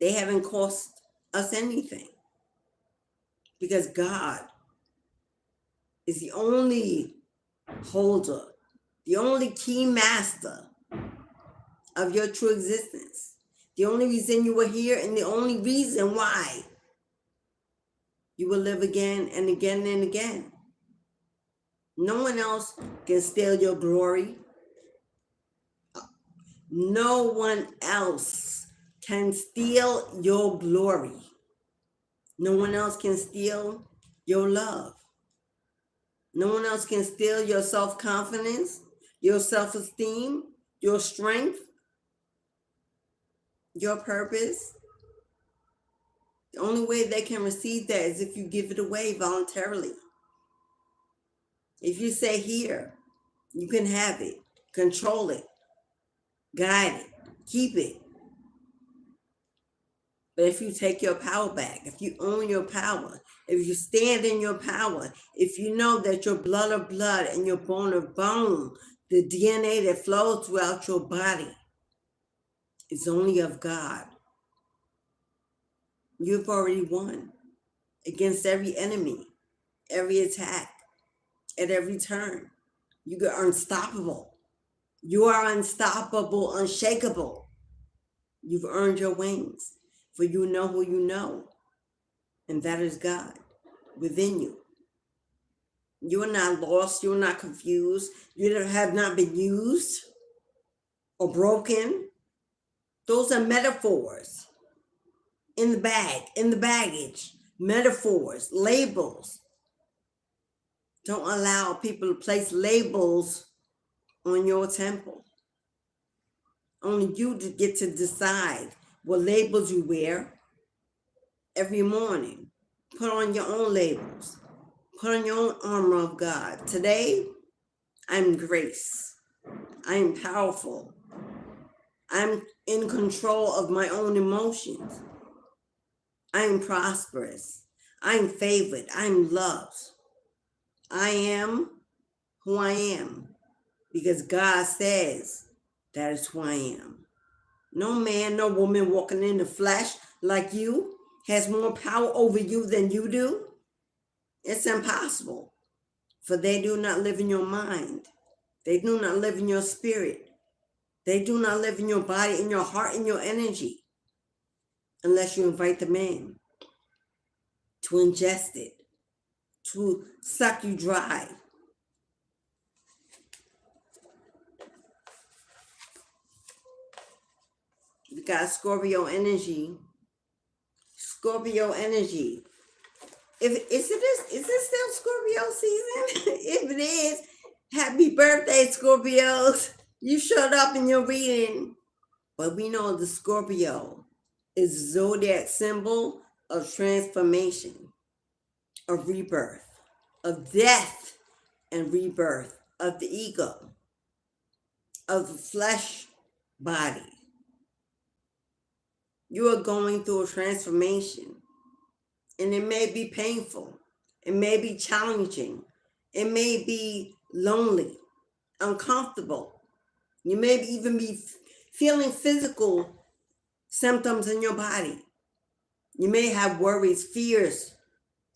They haven't cost us anything because God is the only holder, the only key master of your true existence, the only reason you were here and the only reason why you will live again and again and again. No one else can steal your glory. No one else can steal your glory. No one else can steal your love. No one else can steal your self-confidence, your self-esteem, your strength, your purpose. The only way they can receive that is if you give it away voluntarily. If you say, here, you can have it, control it, guide it, keep it. But if you take your power back, if you own your power, if you stand in your power, if you know that your blood of blood and your bone of bone, the DNA that flows throughout your body is only of God, you've already won against every enemy, every attack, at every turn. You are unstoppable. You are unstoppable, unshakable. You've earned your wings, for you know who you know, and that is God within you. You are not lost. You are not confused. You have not been used or broken. Those are metaphors in the bag, in the baggage. Metaphors, labels. Don't allow people to place labels on your temple. Only you get to decide what labels you wear every morning. Put on your own labels. Put on your own armor of God. Today, I'm grace. I am powerful. I'm in control of my own emotions. I am prosperous. I'm favored. I'm loved. I am who I am because God says that is who I am. No man, no woman walking in the flesh like you has more power over you than you do. It's impossible, for they do not live in your mind. They do not live in your spirit. They do not live in your body, in your heart, in your energy, unless you invite them in to ingest it, to suck you dry. You got Scorpio energy. Scorpio energy. Is it still Scorpio season? If it is, happy birthday, Scorpios. You showed up in your reading. But we know the Scorpio is a zodiac symbol of transformation, of rebirth, of death and rebirth, of the ego, of the flesh body. You are going through a transformation, and it may be painful. It may be challenging. It may be lonely, uncomfortable. You may even be feeling physical symptoms in your body. You may have worries, fears,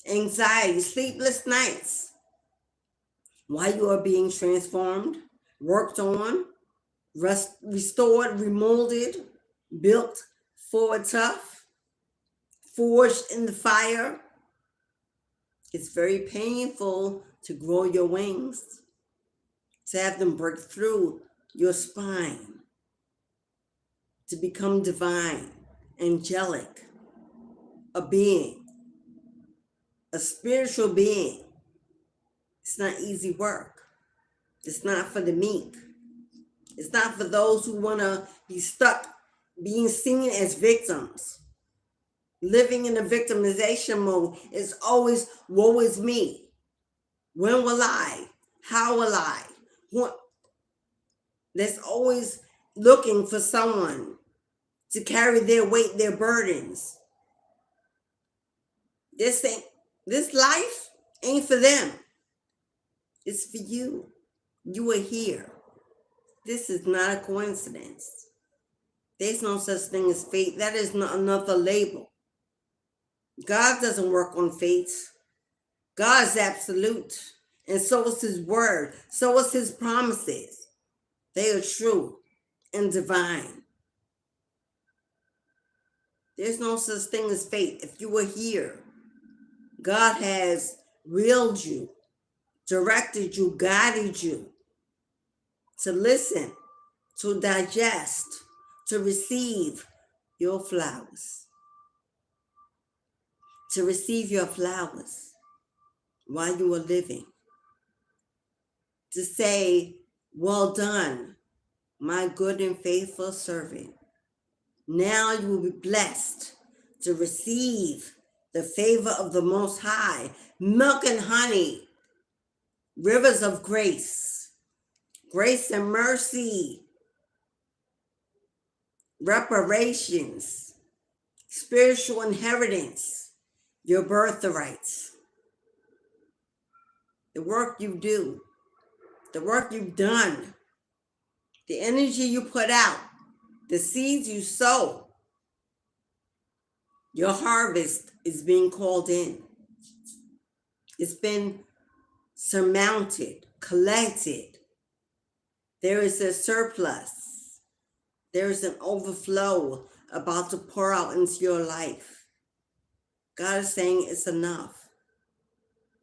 anxiety, sleepless nights while you are being transformed, worked on, restored, remolded, built forward tough, forged in the fire. It's very painful to grow your wings, to have them break through your spine, to become divine, angelic, a being, a spiritual being. It's not easy work. It's not for the meek. It's not for those who want to be stuck being seen as victims. Living in a victimization mode is always, woe is me. When will I? How will I? What? There's always looking for someone to carry their weight, their burdens. This life ain't for them. It's for you. You are here. This is not a coincidence. There's no such thing as fate. That is not another label. God doesn't work on fate. God is absolute. And so is his word. So is his promises. They are true and divine. There's no such thing as fate. If you were here, God has willed you, directed you, guided you to listen, to digest, to receive your flowers. To receive your flowers while you are living. To say, well done, my good and faithful servant. Now you will be blessed to receive the favor of the Most High, milk and honey, rivers of grace, grace and mercy, reparations, spiritual inheritance, your birthrights, the work you do, the work you've done, the energy you put out, the seeds you sow. Your harvest is being called in. It's been surmounted, collected. There is a surplus. There is an overflow about to pour out into your life. God is saying it's enough.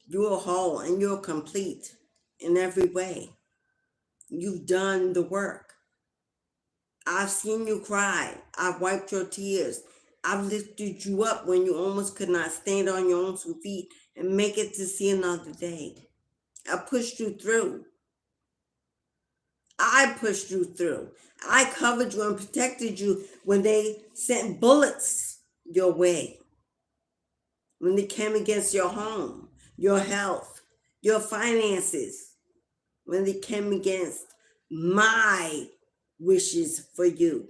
You are whole and you're complete in every way. You've done the work. I've seen you cry. I've wiped your tears. I've lifted you up when you almost could not stand on your own 2 feet and make it to see another day. I pushed you through. I pushed you through. I covered you and protected you when they sent bullets your way. When they came against your home, your health, your finances. When they came against my wishes for you.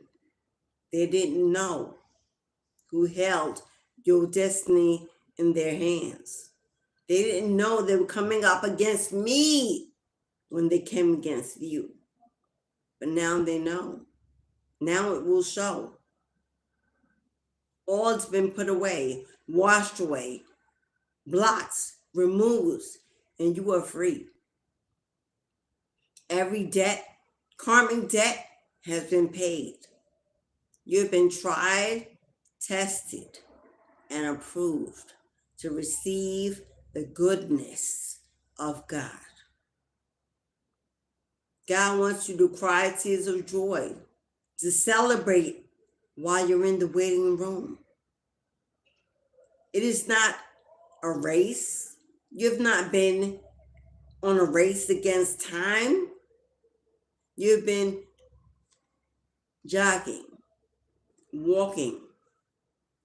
They didn't know who held your destiny in their hands. They didn't know they were coming up against me when they came against you. But now they know. Now it will show. All's been put away, washed away, blots, removed, and you are free. Every debt, karmic debt, has been paid. You've been tried, tested, and approved to receive the goodness of God. God wants you to cry tears of joy, to celebrate while you're in the waiting room. It is not a race. You've not been on a race against time. You've been jogging, walking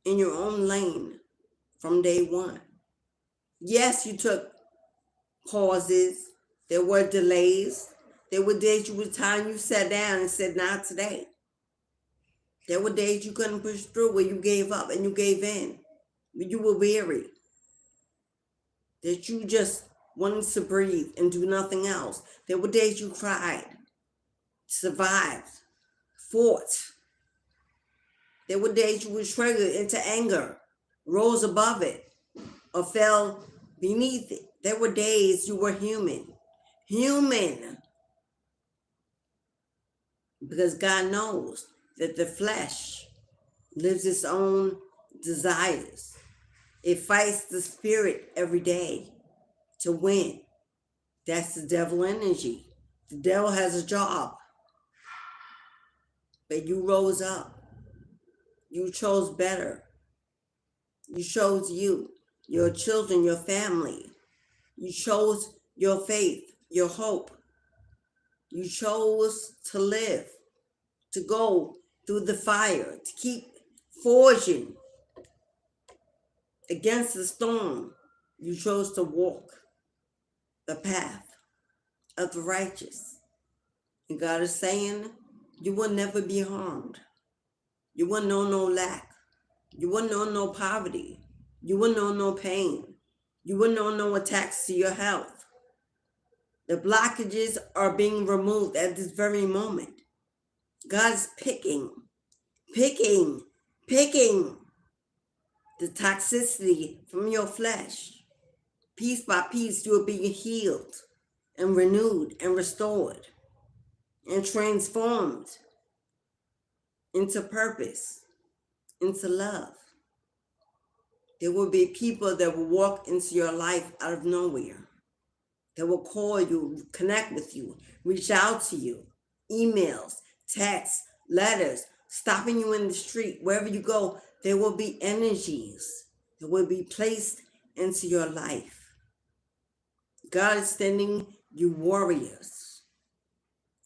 in your own lane from day one. Yes, you took pauses. There were delays. There were days you were tired, you sat down and said, not today. There were days you couldn't push through where you gave up and you gave in. But you were weary. That you just wanted to breathe and do nothing else. There were days you cried, survived, fought. There were days you were triggered into anger, rose above it, or fell beneath it. There were days you were human. Human. Because God knows that the flesh lives its own desires. It fights the spirit every day to win. That's the devil energy. The devil has a job. But you rose up. You chose better. You chose you, your children, your family. You chose your faith, your hope. You chose to live, to go through the fire, to keep forging against the storm. You chose to walk the path of the righteous. And God is saying, you will never be harmed. You will know no lack. You will know no poverty. You will know no pain. You will know no attacks to your health. The blockages are being removed at this very moment. God's picking the toxicity from your flesh. Piece by piece, you are being healed and renewed and restored and transformed into purpose, into love. There will be people that will walk into your life out of nowhere, that will call you, connect with you, reach out to you, emails, texts, letters, stopping you in the street, wherever you go. There will be energies that will be placed into your life. God is sending you warriors.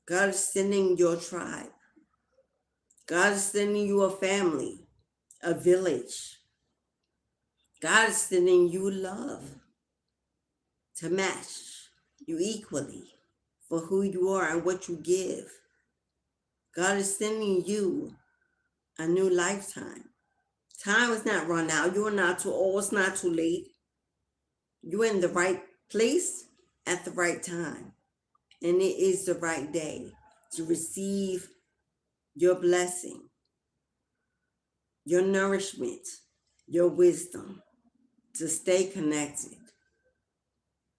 God is sending your tribe. God is sending you a family, a village. God is sending you love to match you equally for who you are and what you give. God is sending you a new lifetime. Time is not run out. You are not too old. It's not too late. You're in the right place at the right time. And it is the right day to receive your blessing, your nourishment, your wisdom, to stay connected.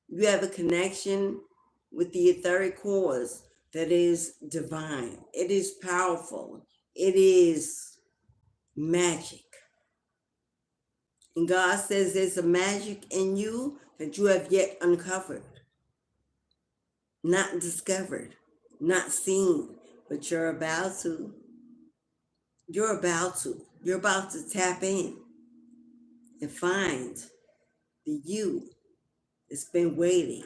You have a connection with the etheric cause that is divine. It is powerful. It is magic. And God says there's a magic in you that you have yet uncovered, not discovered, not seen, but you're about to. You're about to. You're about to tap in and find the you that's been waiting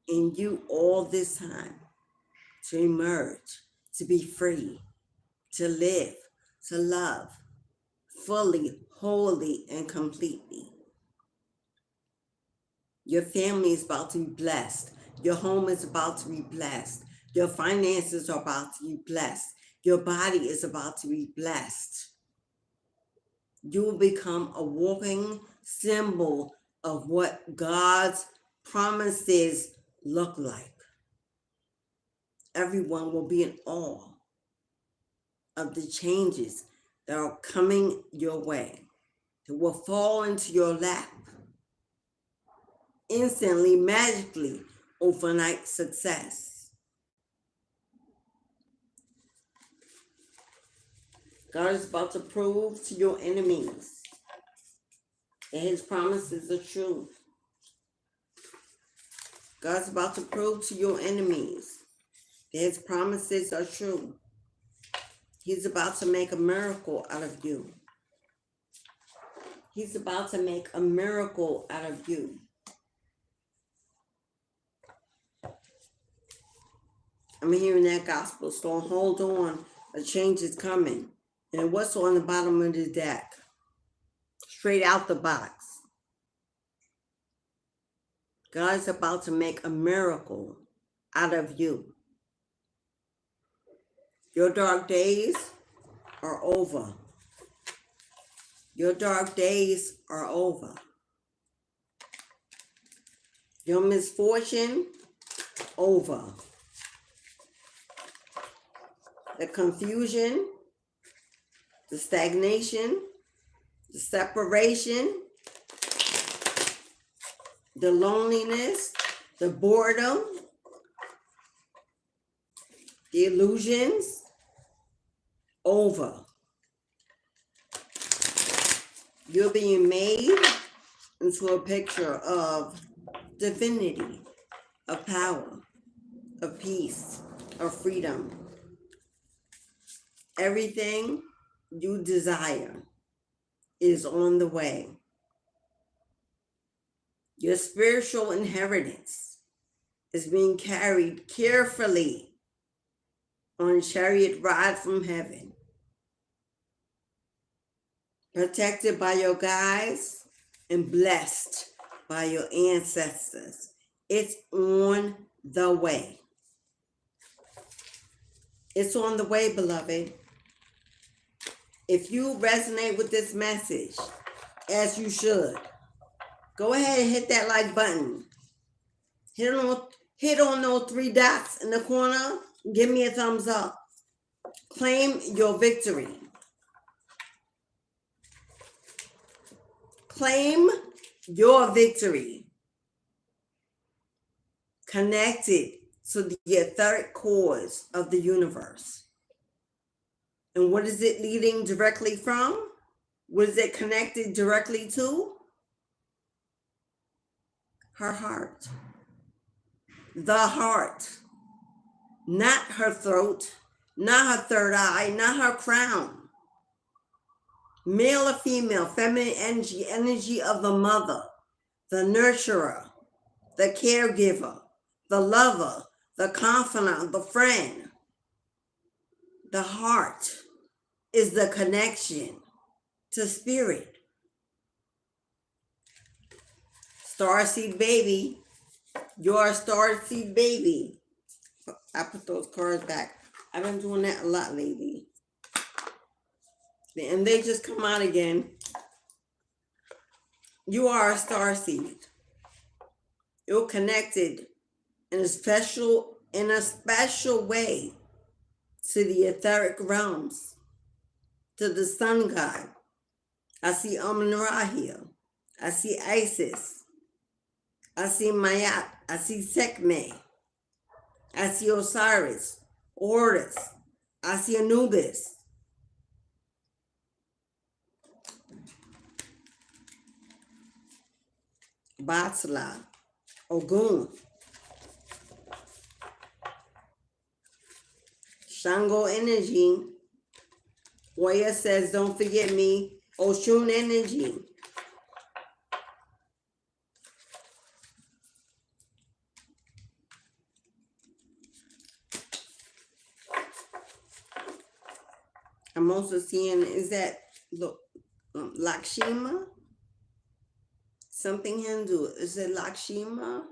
in you all this time to emerge, to be free, to live, to love fully, wholly, and completely. Your family is about to be blessed. Your home is about to be blessed. Your finances are about to be blessed. Your body is about to be blessed. You will become a walking symbol of what God's promises look like. Everyone will be in awe of the changes that are coming your way, that will fall into your lap instantly, magically, overnight success. God is about to prove to your enemies that his promises are true. God's about to prove to your enemies that his promises are true. He's about to make a miracle out of you. He's about to make a miracle out of you. I'm hearing that gospel, so hold on. A change is coming. And what's on the bottom of the deck? Straight out the box. God's about to make a miracle out of you. Your dark days are over. Your dark days are over. Your misfortune, over. The confusion, the stagnation, the separation, the loneliness, the boredom, the illusions, over. You're being made into a picture of divinity, of power, of peace, of freedom. Everything you desire is on the way. Your spiritual inheritance is being carried carefully on a chariot ride from heaven, protected by your guides and blessed by your ancestors. It's on the way. It's on the way, beloved. If you resonate with this message, as you should, go ahead and hit that like button. Hit on those three dots in the corner. Give me a thumbs up. Claim your victory. Claim your victory. Connected to the etheric cause of the universe. And what is it leading directly from? What is it connected directly to? Her heart. The heart. Not her throat, not her third eye, not her crown. Male or female, feminine energy, energy of the mother, the nurturer, the caregiver, the lover, the confidant, the friend. The heart is the connection to spirit. Starseed baby. You're a Starseed baby. I put those cards back. I've been doing that a lot lately. And they just come out again. You are a starseed. You're connected in a special way to the etheric realms, to the sun god. I see Amun-Ra here. I see Isis. I see Mayat. I see Sekhmet. I see Osiris, Horus. I see Anubis. Batla, Ogun, Shango energy. Warrior says, don't forget me. Oshun energy. I'm also seeing, is that Lakshma? Something Hindu. Is it Lakshma?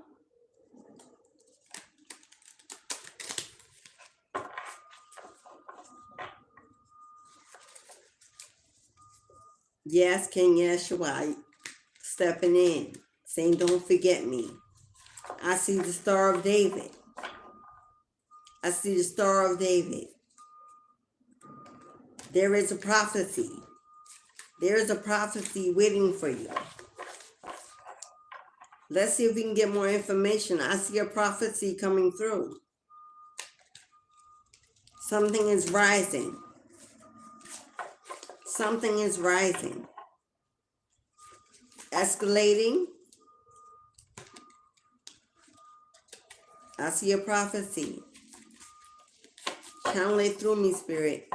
Yes, King Yeshua stepping in, saying, don't forget me. I see the Star of David. I see the Star of David. There is a prophecy. There is a prophecy waiting for you. Let's see if we can get more information. I see a prophecy coming through. Something is rising. Something is rising. Escalating. I see a prophecy. Channel it through me, Spirit.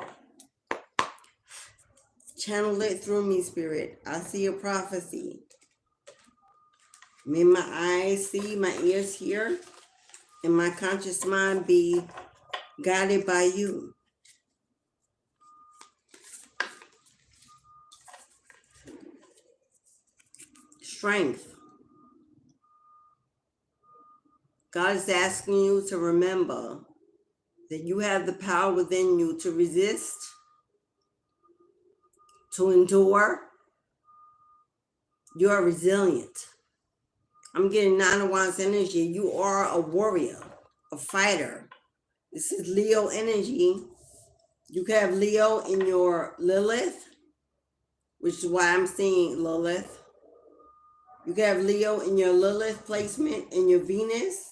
Channel it through me, Spirit. I see a prophecy. May my eyes see, my ears hear, and my conscious mind be guided by you. Strength. God is asking you to remember that you have the power within you to resist, to endure. You are resilient. I'm getting Nine of Wands energy. You are a warrior, a fighter. This is Leo energy. You can have Leo in your Lilith, which is why I'm seeing Lilith. You can have Leo in your Lilith placement in your Venus.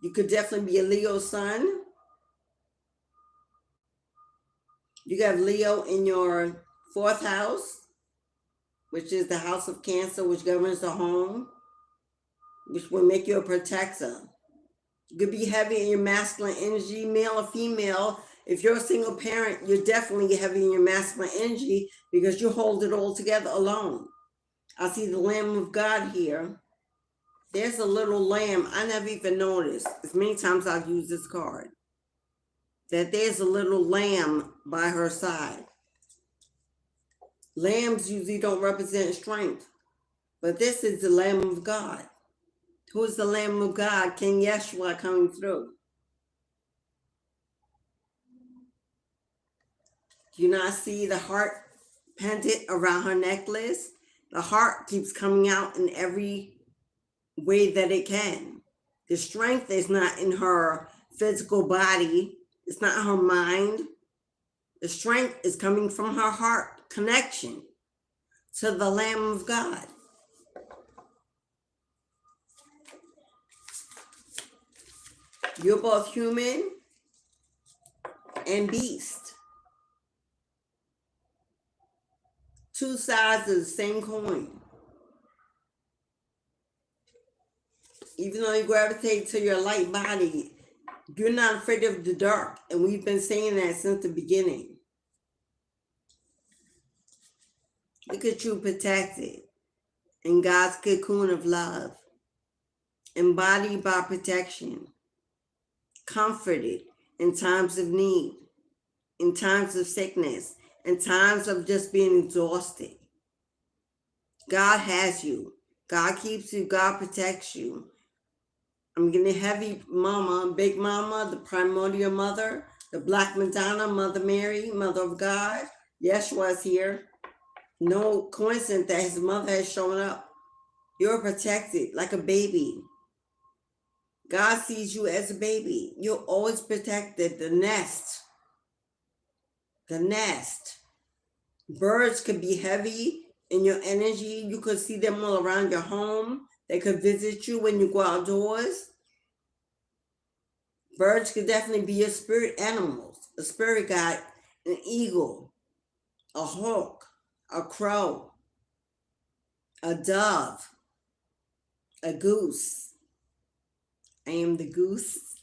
You could definitely be a Leo sun. You can have Leo in your 4th house, which is the house of Cancer, which governs the home, which will make you a protector. You could be heavy in your masculine energy, male or female. If you're a single parent, you're definitely heavy in your masculine energy because you hold it all together alone. I see the Lamb of God here. There's a little lamb. I never even noticed, as many times I've used this card, that there's a little lamb by her side. Lambs usually don't represent strength, but this is the Lamb of God. Who is the Lamb of God? King Yeshua coming through. Do you not see the heart pendant around her necklace? The heart keeps coming out in every way that it can. The strength is not in her physical body. It's not her mind. The strength is coming from her heart connection to the Lamb of God. You're both human and beast. Two sides of the same coin. Even though you gravitate to your light body, you're not afraid of the dark. And we've been saying that since the beginning. Look at you protected in God's cocoon of love, embodied by protection, comforted in times of need, in times of sickness, in times of just being exhausted. God has you. God keeps you. God protects you. I'm getting heavy mama, big mama, the primordial mother, the Black Madonna, Mother Mary, Mother of God. Yeshua's here. No coincidence that his mother has shown up. You're protected like a baby. God sees you as a baby. You're always protected. The nest. The nest. Birds could be heavy in your energy. You could see them all around your home. They could visit you when you go outdoors. Birds could definitely be your spirit animals. A spirit guide, an eagle, a hawk, a crow, a dove, a goose. I am the goose.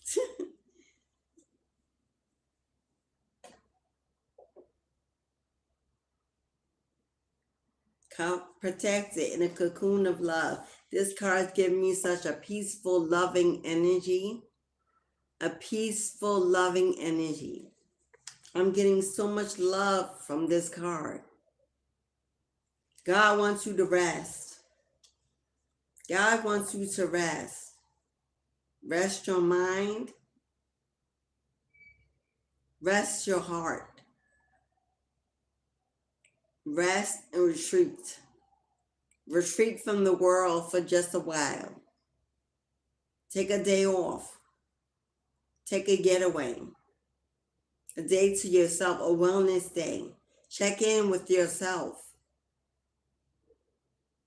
Come protected in a cocoon of love. This card's giving me such a peaceful, loving energy. A peaceful, loving energy. I'm getting so much love from this card. God wants you to rest. God wants you to rest. Rest your mind. Rest your heart. Rest and retreat. Retreat from the world for just a while. Take a day off. Take a getaway. A day to yourself, a wellness day. Check in with yourself.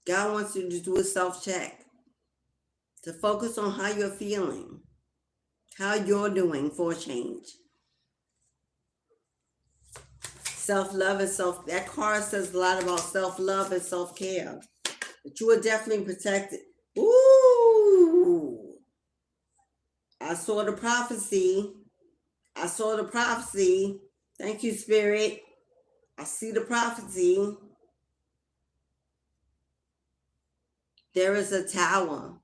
God wants you to do a self-check. To focus on how you're feeling. How you're doing for a change. Self-love and that card says a lot about self-love and self-care. But you are definitely protected. Ooh! I saw the prophecy. I saw the prophecy. Thank you, Spirit. I see the prophecy. There is a tower.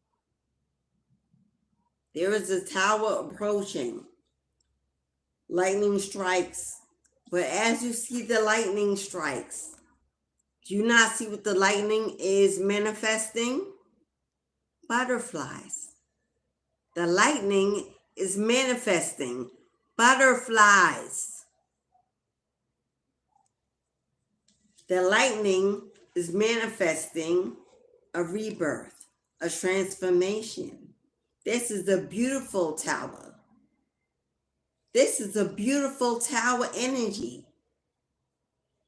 There is a tower approaching. Lightning strikes. But as you see the lightning strikes, do you not see what the lightning is manifesting? Butterflies. The lightning is manifesting butterflies. The lightning is manifesting a rebirth, a transformation. This is a beautiful tower. This is a beautiful tower energy.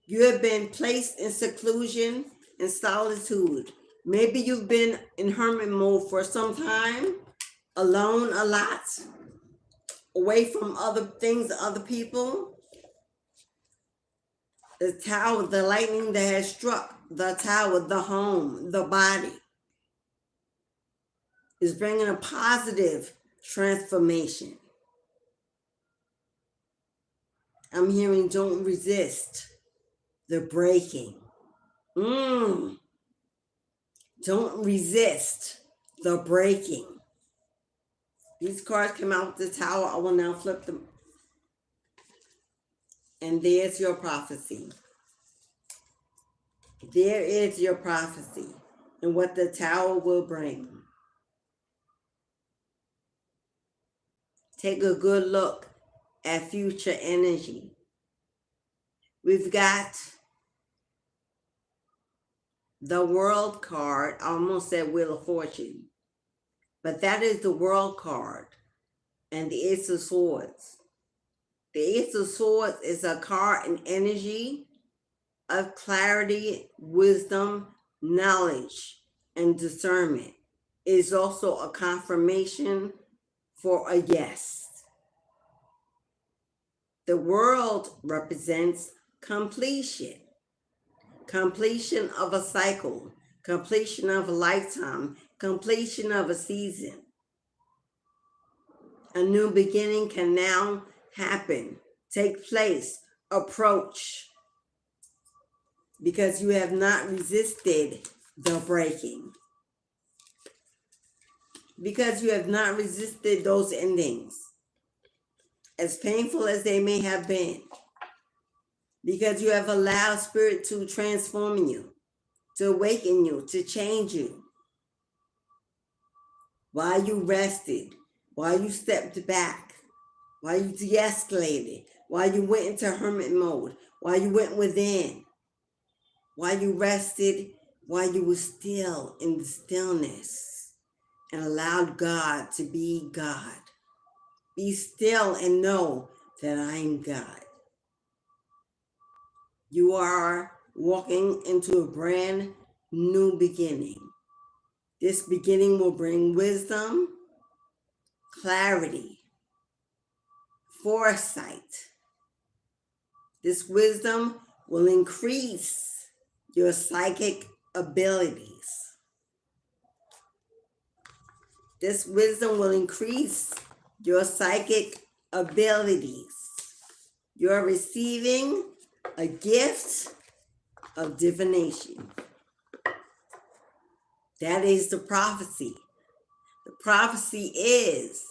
You have been placed in seclusion and solitude. Maybe you've been in hermit mode for some time, alone a lot, away from other things, other people. The tower, the lightning that has struck the tower, the home, the body, is bringing a positive transformation. I'm hearing don't resist the breaking. Don't resist the breaking. These cards come out with the tower. I will now flip them. And there's your prophecy. There is your prophecy and what the tower will bring. Take a good look at future energy. We've got the World card. I almost said Wheel of Fortune. But that is the World card and the Ace of Swords. The Ace of Swords is a card and energy of clarity, wisdom, knowledge, and discernment. It is also a confirmation for a yes. The World represents completion. Completion of a cycle, completion of a lifetime, completion of a season. A new beginning can now happen, take place, approach, because you have not resisted the breaking. Because you have not resisted those endings, as painful as they may have been. Because you have allowed Spirit to transform you, to awaken you, to change you. Why you rested, why you stepped back, why you de-escalated, why you went into hermit mode, why you went within, why you rested, why you were still in the stillness and allowed God to be God. Be still and know that I am God. You are walking into a brand new beginning. This beginning will bring wisdom, clarity, foresight. This wisdom will increase your psychic abilities. This wisdom will increase your psychic abilities. You're receiving a gift of divination. That is the prophecy. The prophecy is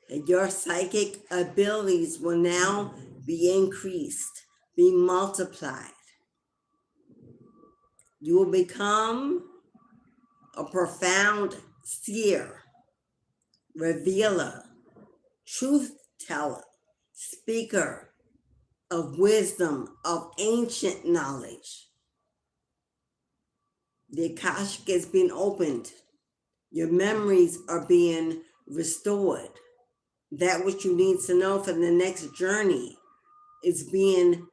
that your psychic abilities will now be increased, be multiplied. You will become a profound seer, revealer, truth teller, speaker of wisdom, of ancient knowledge. The Akashic is being opened. Your memories are being restored. That which you need to know for the next journey is being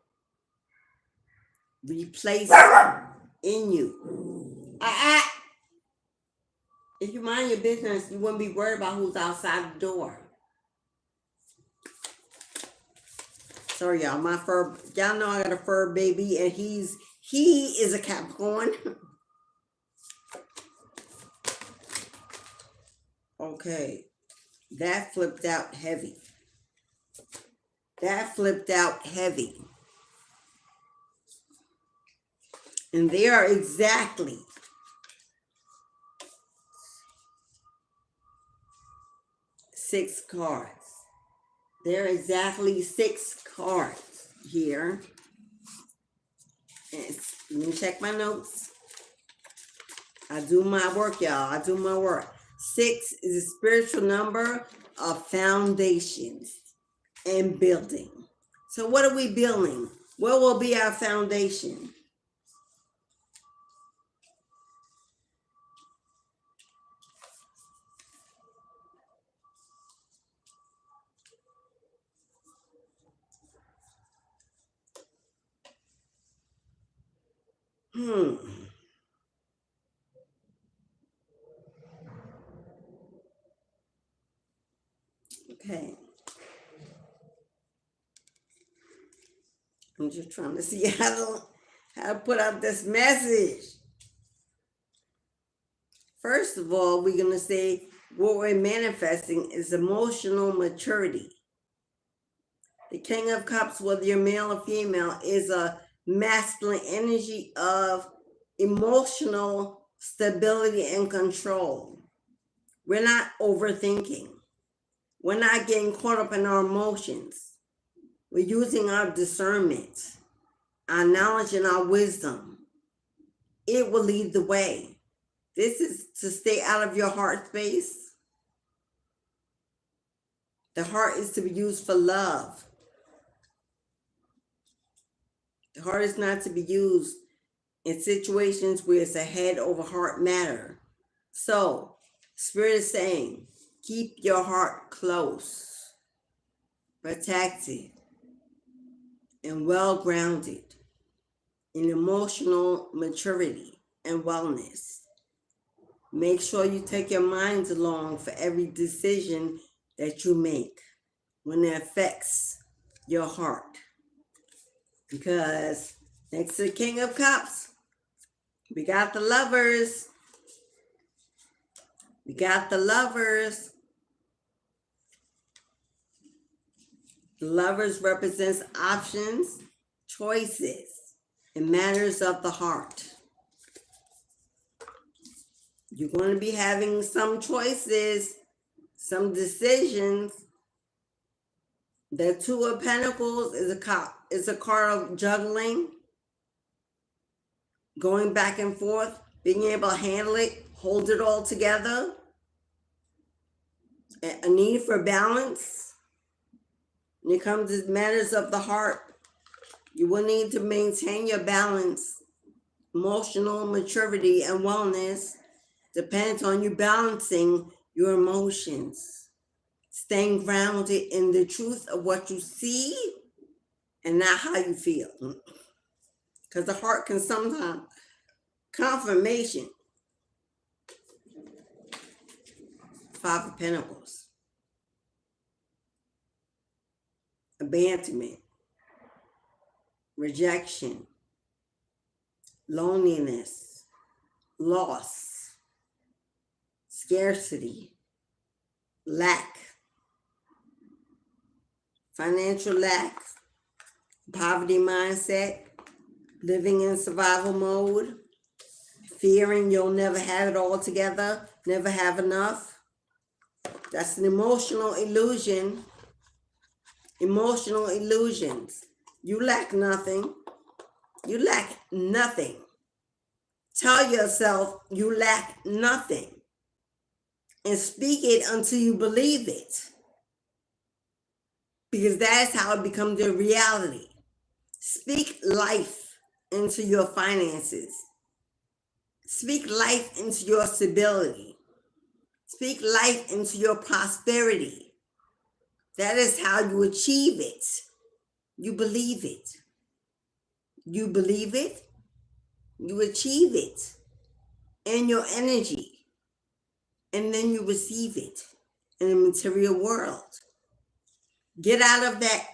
replaced in you. If you mind your business, you wouldn't be worried about who's outside the door. Sorry, y'all. My fur, y'all know I got a fur baby, and he is a Capricorn. Okay, that flipped out heavy. That flipped out heavy. And there are exactly 6 cards. There are exactly 6 cards here. And let me check my notes. I do my work, y'all. I do my work. 6 is a spiritual number of foundations and building. So what are we building? What will be our foundation? Okay. I'm just trying to see how to put out this message. First of all, we're going to say what we're manifesting is emotional maturity. The King of Cups, whether you're male or female, is a masculine energy of emotional stability and control. We're not overthinking. We're not getting caught up in our emotions. We're using our discernment, our knowledge, and our wisdom. It will lead the way. This is to stay out of your heart space. The heart is to be used for love. The heart is not to be used in situations where it's a head over heart matter. So, Spirit is saying, keep your heart close, protected, and well grounded in emotional maturity and wellness. Make sure you take your minds along for every decision that you make when it affects your heart. Because next to the King of Cups, we got the Lovers. We got the Lovers. The Lovers represents options, choices, and matters of the heart. You're going to be having some choices, some decisions. The Two of Pentacles is a card of juggling, going back and forth, being able to handle it, hold it all together. a need for balance. When it comes to matters of the heart, you will need to maintain your balance. Emotional maturity and wellness depends on you balancing your emotions, staying grounded in the truth of what you see and not how you feel. Because the heart can sometimes confirmation. Five of Pentacles. Abandonment. Rejection. Loneliness. Loss. Scarcity. Lack. Financial lack. Poverty mindset. Living in survival mode. Fearing you'll never have it all together. Never have enough. That's an emotional illusion. Emotional illusions. You lack nothing. You lack nothing. Tell yourself you lack nothing. And speak it until you believe it. Because that's how it becomes a reality. Speak life into your finances. Speak life into your stability. Speak life into your prosperity. That is how you achieve it. You believe it. You believe it. You achieve it in your energy. And then you receive it in the material world. Get out of that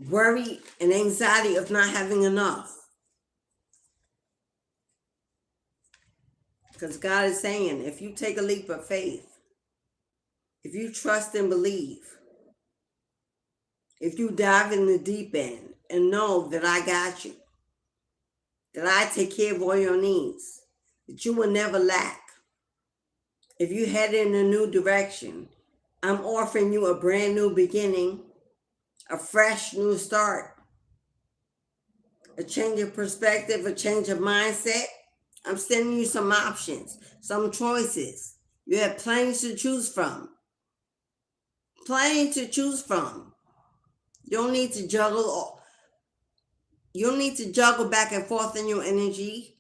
worry and anxiety of not having enough. Because God is saying, if you take a leap of faith, if you trust and believe, if you dive in the deep end and know that I got you, that I take care of all your needs, that you will never lack. If you head in a new direction, I'm offering you a brand new beginning, a fresh new start, a change of perspective, a change of mindset. I'm sending you some options, some choices. You have plenty to choose from. Plenty to choose from. You don't need to juggle. You don't need to juggle back and forth in your energy.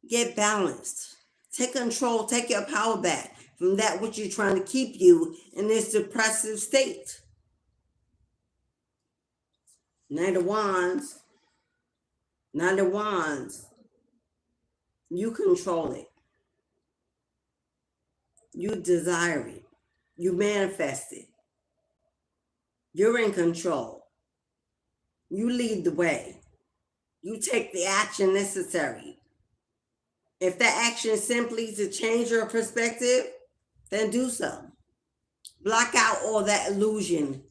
Get balanced. Take control. Take your power back from that which you're trying to keep you in this depressive state. Knight of Wands. Knight of Wands. You control it. You desire it. You manifest it. You're in control. You lead the way. You take the action necessary. If that action is simply to change your perspective, then do so. Block out all that illusion,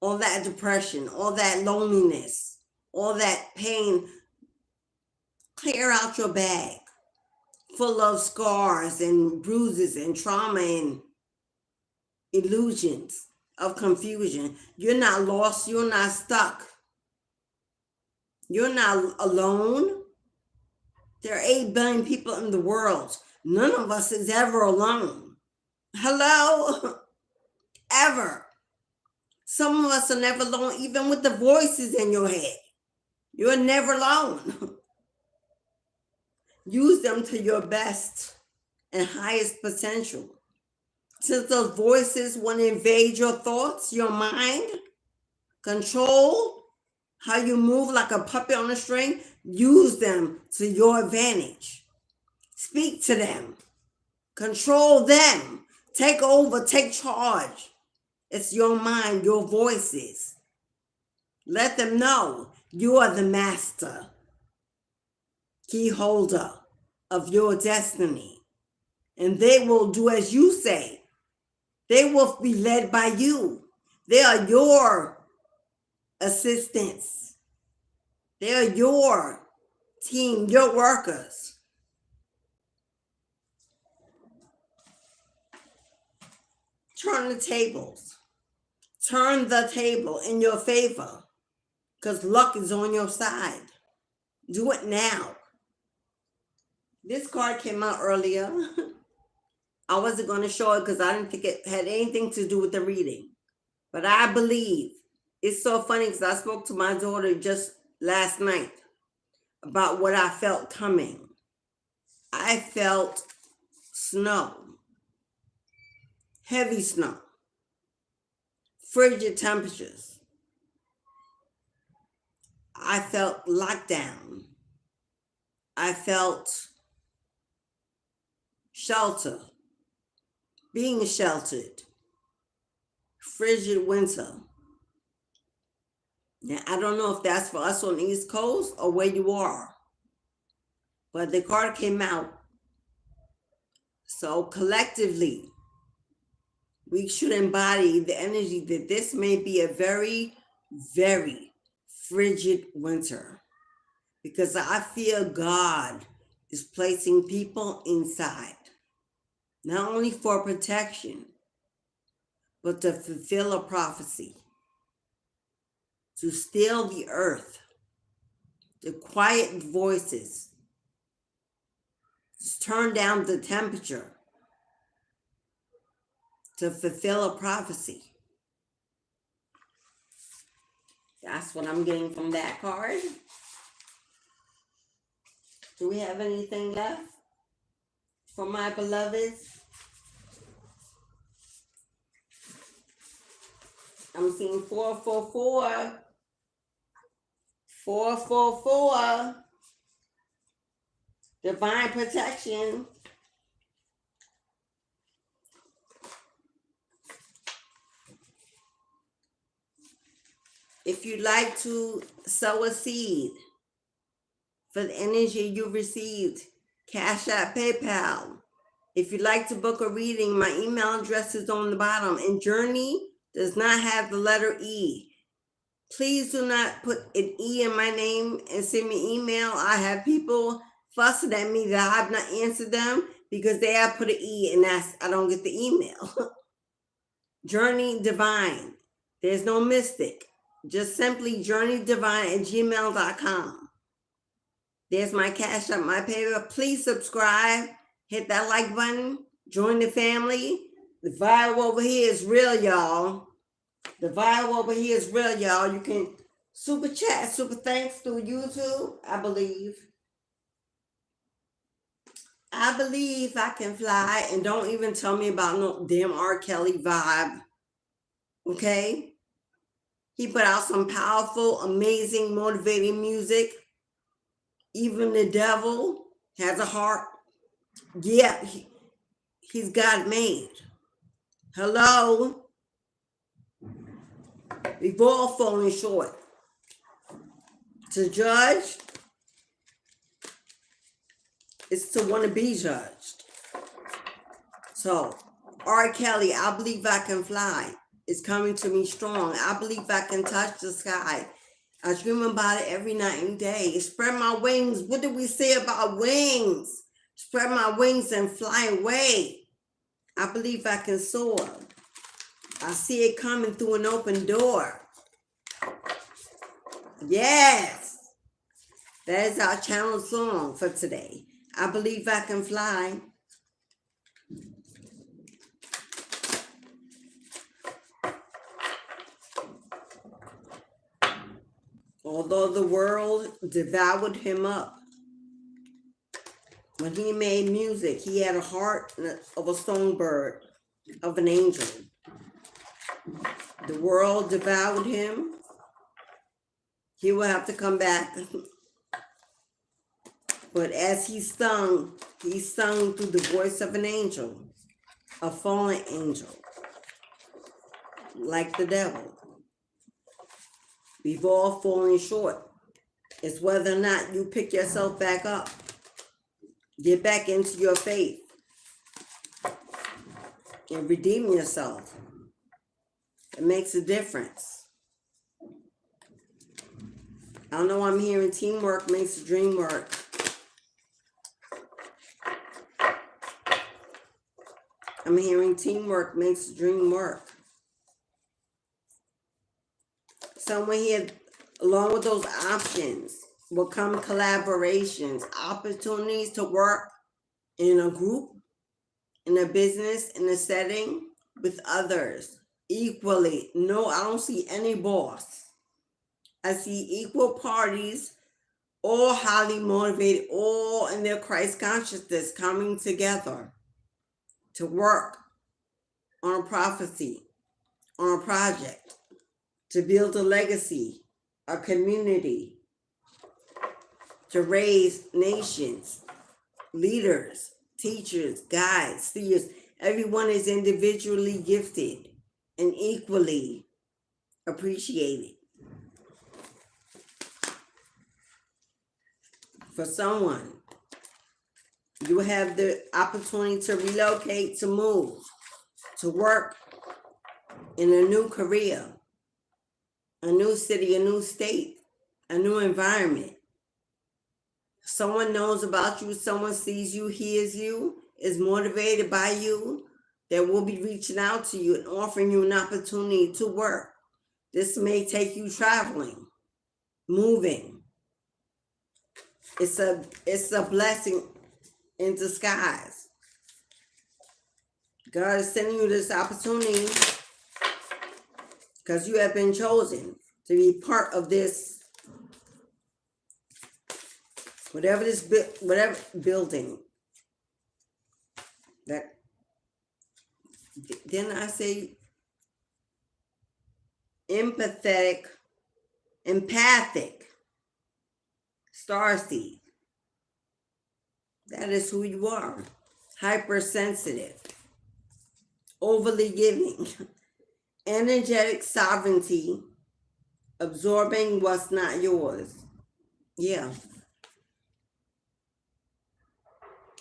all that depression, all that loneliness, all that pain. Clear out your bag full of scars and bruises and trauma and illusions of confusion. You're not lost. You're not stuck. You're not alone. There are 8 billion people in the world. None of us is ever alone. Hello? Ever. Some of us are never alone, even with the voices in your head. You're never alone. Use them to your best and highest potential. Since those voices want to invade your thoughts, your mind, control how you move like a puppet on a string, use them to your advantage. Speak to them. Control them. Take over, take charge. It's your mind, your voices. Let them know you are the master, key holder of your destiny. And they will do as you say. They will be led by you. They are your assistants. They are your team, your workers. Turn the tables. Turn the table in your favor, because luck is on your side. Do it now. This card came out earlier. I wasn't going to show it because I didn't think it had anything to do with the reading. But I believe, it's so funny because I spoke to my daughter just last night about what I felt coming. I felt snow, heavy snow, frigid temperatures. I felt lockdown. I felt shelter, being sheltered, frigid winter. Now, I don't know if that's for us on the East Coast or where you are, but the card came out. So collectively, we should embody the energy that this may be a very, very frigid winter, because I feel God is placing people inside, not only for protection, but to fulfill a prophecy, to still the earth, to quiet voices, to turn down the temperature, to fulfill a prophecy. That's what I'm getting from that card. Do we have anything left for my beloveds? I'm seeing 444. 444. Divine protection. If you'd like to sow a seed for the energy you received, Cashapp, PayPal. If you'd like to book a reading, my email address is on the bottom. And Journey does not have the letter E. Please do not put an E in my name and send me email. I have people fussing at me that I have not answered them because they have put an E and I don't get the email. Journey Divine. There's no mystic. Just simply journeydivine@gmail.com. There's my Cash App, my PayPal. Please subscribe. Hit that like button. Join the family. The vibe over here is real, y'all. The vibe over here is real, y'all. You can super chat, super thanks through YouTube, I believe. I believe I can fly. And don't even tell me about no damn R. Kelly vibe. Okay? He put out some powerful, amazing, motivating music. Even the devil has a heart. Yeah, he's God made. Hello? We've all fallen short. To judge is to want to be judged. So, R. Kelly, I believe I can fly. It's coming to me strong. I believe I can touch the sky. I dream about it every night and day. Spread my wings. What did we say about wings? Spread my wings and fly away. I believe I can soar. I see it coming through an open door. Yes. That is our channel song for today. I believe I can fly. Although the world devoured him up, when he made music, he had a heart of a songbird, of an angel. The world devoured him. He will have to come back. But as he sung through the voice of an angel, a fallen angel, like the devil. We've all fallen short. It's whether or not you pick yourself back up. Get back into your faith. And redeem yourself. It makes a difference. I don't know, I'm hearing teamwork makes the dream work. I'm hearing teamwork makes the dream work. Somewhere here, along with those options, will come collaborations, opportunities to work in a group in a business, in a setting, with others equally. No, I don't see any boss. I see equal parties, all highly motivated, all in their Christ consciousness, coming together to work on a prophecy, on a project, to build a legacy, a community, to raise nations, leaders, teachers, guides, seers. Everyone is individually gifted and equally appreciated. For someone, you have the opportunity to relocate, to move, to work in a new career, a new city, a new state, a new environment. Someone knows about you, someone sees you, hears you, is motivated by you, that will be reaching out to you and offering you an opportunity to work. This may take you traveling, moving. It's a blessing in disguise. God is sending you this opportunity because you have been chosen to be part of this, whatever building. That then I say empathic, Starseed. That is who you are. Hypersensitive, overly giving, energetic sovereignty, absorbing what's not yours. Yeah.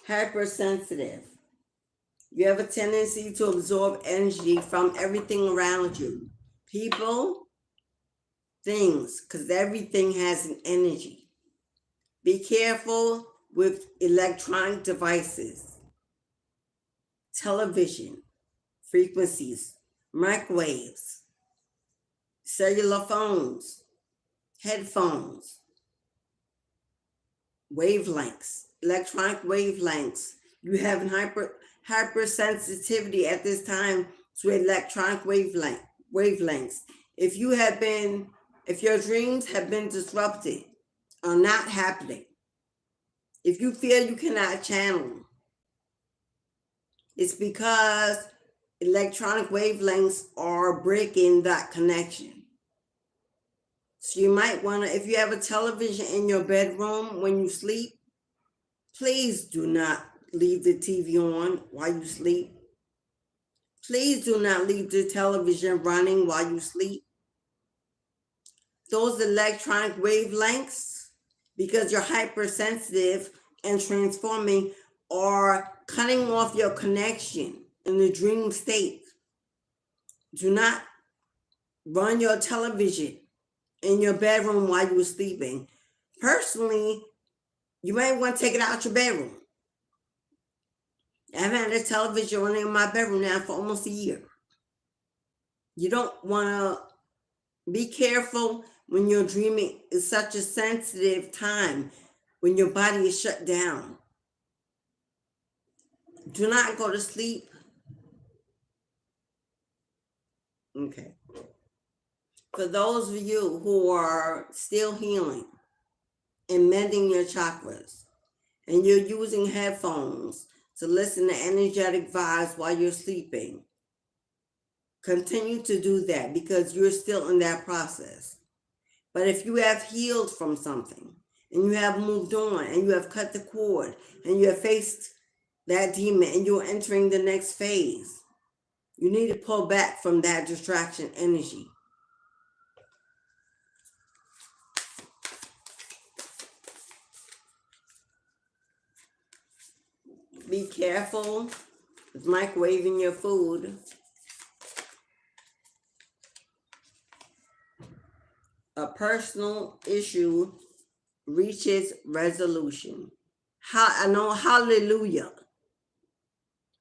Hypersensitive. You have a tendency to absorb energy from everything around you. People, things, because everything has an energy. Be careful with electronic devices, television, frequencies, microwaves, cellular phones, headphones, wavelengths, electronic wavelengths. You have hypersensitivity at this time to electronic wavelengths. If your dreams have been disrupted or not happening, if you feel you cannot channel, it's because electronic wavelengths are breaking that connection. So you might want to, if you have a television in your bedroom when you sleep, please do not leave the TV on while you sleep. Please do not leave the television running while you sleep. Those electronic wavelengths, because you're hypersensitive and transforming, are cutting off your connection in the dream state. Do not run your television in your bedroom while you're sleeping. Personally, you might want to take it out your bedroom. I've had a television running in my bedroom now for almost a year. You don't want to be careful when you're dreaming. It's such a sensitive time when your body is shut down. Do not go to sleep. Okay. For those of you who are still healing and mending your chakras, and you're using headphones to listen to energetic vibes while you're sleeping, continue to do that because you're still in that process. But if you have healed from something and you have moved on and you have cut the cord and you have faced that demon and you're entering the next phase, you need to pull back from that distraction energy. Be careful with microwaving your food. A personal issue reaches resolution. Hallelujah.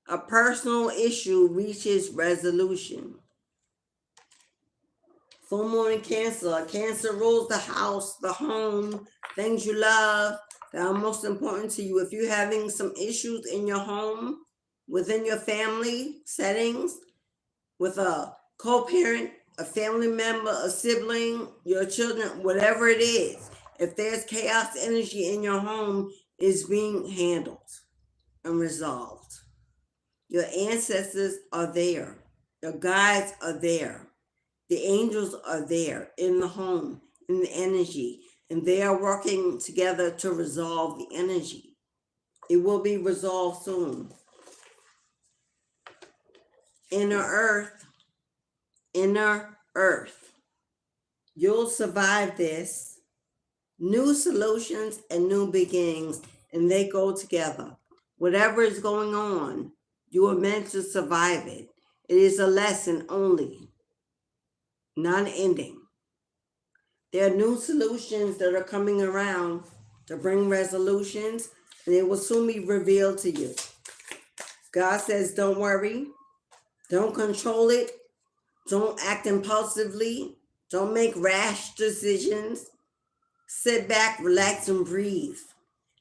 A personal issue reaches resolution. Full moon in Cancer. Cancer rules the house, the home, things you love that are most important to you. If you're having some issues in your home, within your family settings, with a co-parent, a family member, a sibling, your children, whatever it is. If there's chaos energy in your home, it's being handled and resolved. Your ancestors are there. Your guides are there. The angels are there in the home, in the energy, and they are working together to resolve the energy. It will be resolved soon. Inner earth. You'll survive this. New solutions and new beginnings, and they go together. Whatever is going on, you are meant to survive it. It is a lesson only, not an ending. There are new solutions that are coming around to bring resolutions, and it will soon be revealed to you. God says, don't worry. Don't control it. Don't act impulsively. Don't make rash decisions. Sit back, relax, and breathe,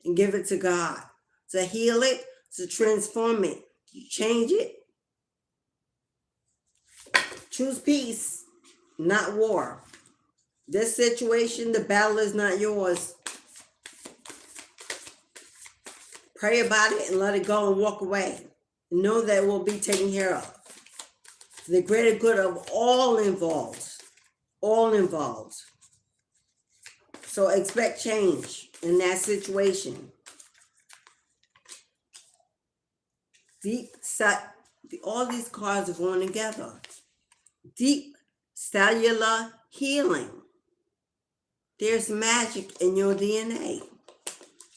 and give it to God to heal it, to transform it, to change it. Choose peace, not war. This situation, the battle is not yours. Pray about it and let it go and walk away. And know that it will be taken care of. For the greater good of all involved. All involved. So expect change in that situation. All these cards are going together. Deep cellular healing. There's magic in your DNA.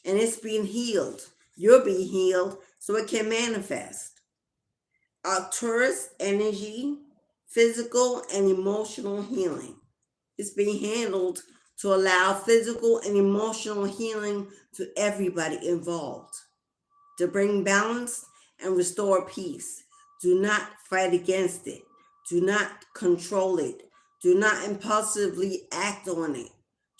And it's being healed. You're being healed so it can manifest. Arcturus energy, physical and emotional healing. It's being handled to allow physical and emotional healing to everybody involved. To bring balance and restore peace. Do not fight against it. Do not control it. Do not impulsively act on it.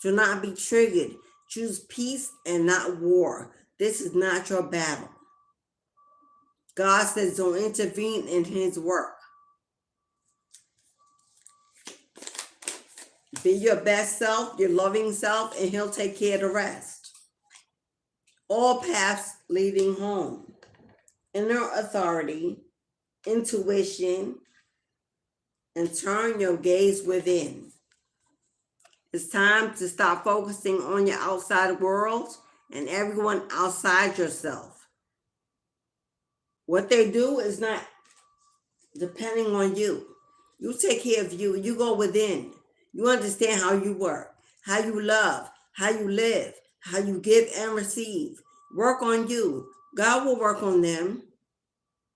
Do not be triggered. Choose peace and not war. This is not your battle. God says don't intervene in his work. Be your best self, your loving self, and he'll take care of the rest. All paths leading home. Inner authority, intuition, and turn your gaze within. It's time to stop focusing on your outside world and everyone outside yourself. What they do is not depending on you. You take care of you. You go within. You understand how you work, how you love, how you live, how you give and receive. Work on you. God will work on them.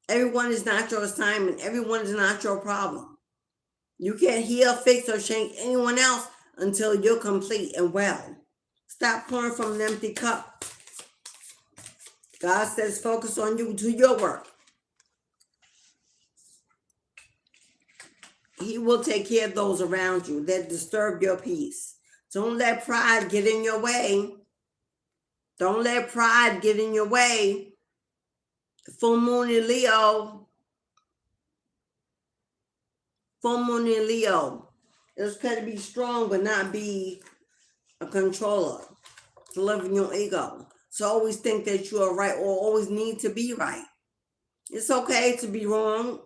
Everyone is not your assignment. Everyone is not your problem. You can't heal, fix, or change anyone else until you're complete and well. Stop pouring from an empty cup. God says focus on you. Do your work. He will take care of those around you that disturb your peace. Don't let pride get in your way. Don't let pride get in your way. Full moon in Leo. Full moon in Leo. It's got to be strong, but not be a controller. To live in your ego. So always think that you are right or always need to be right. It's okay to be wrong.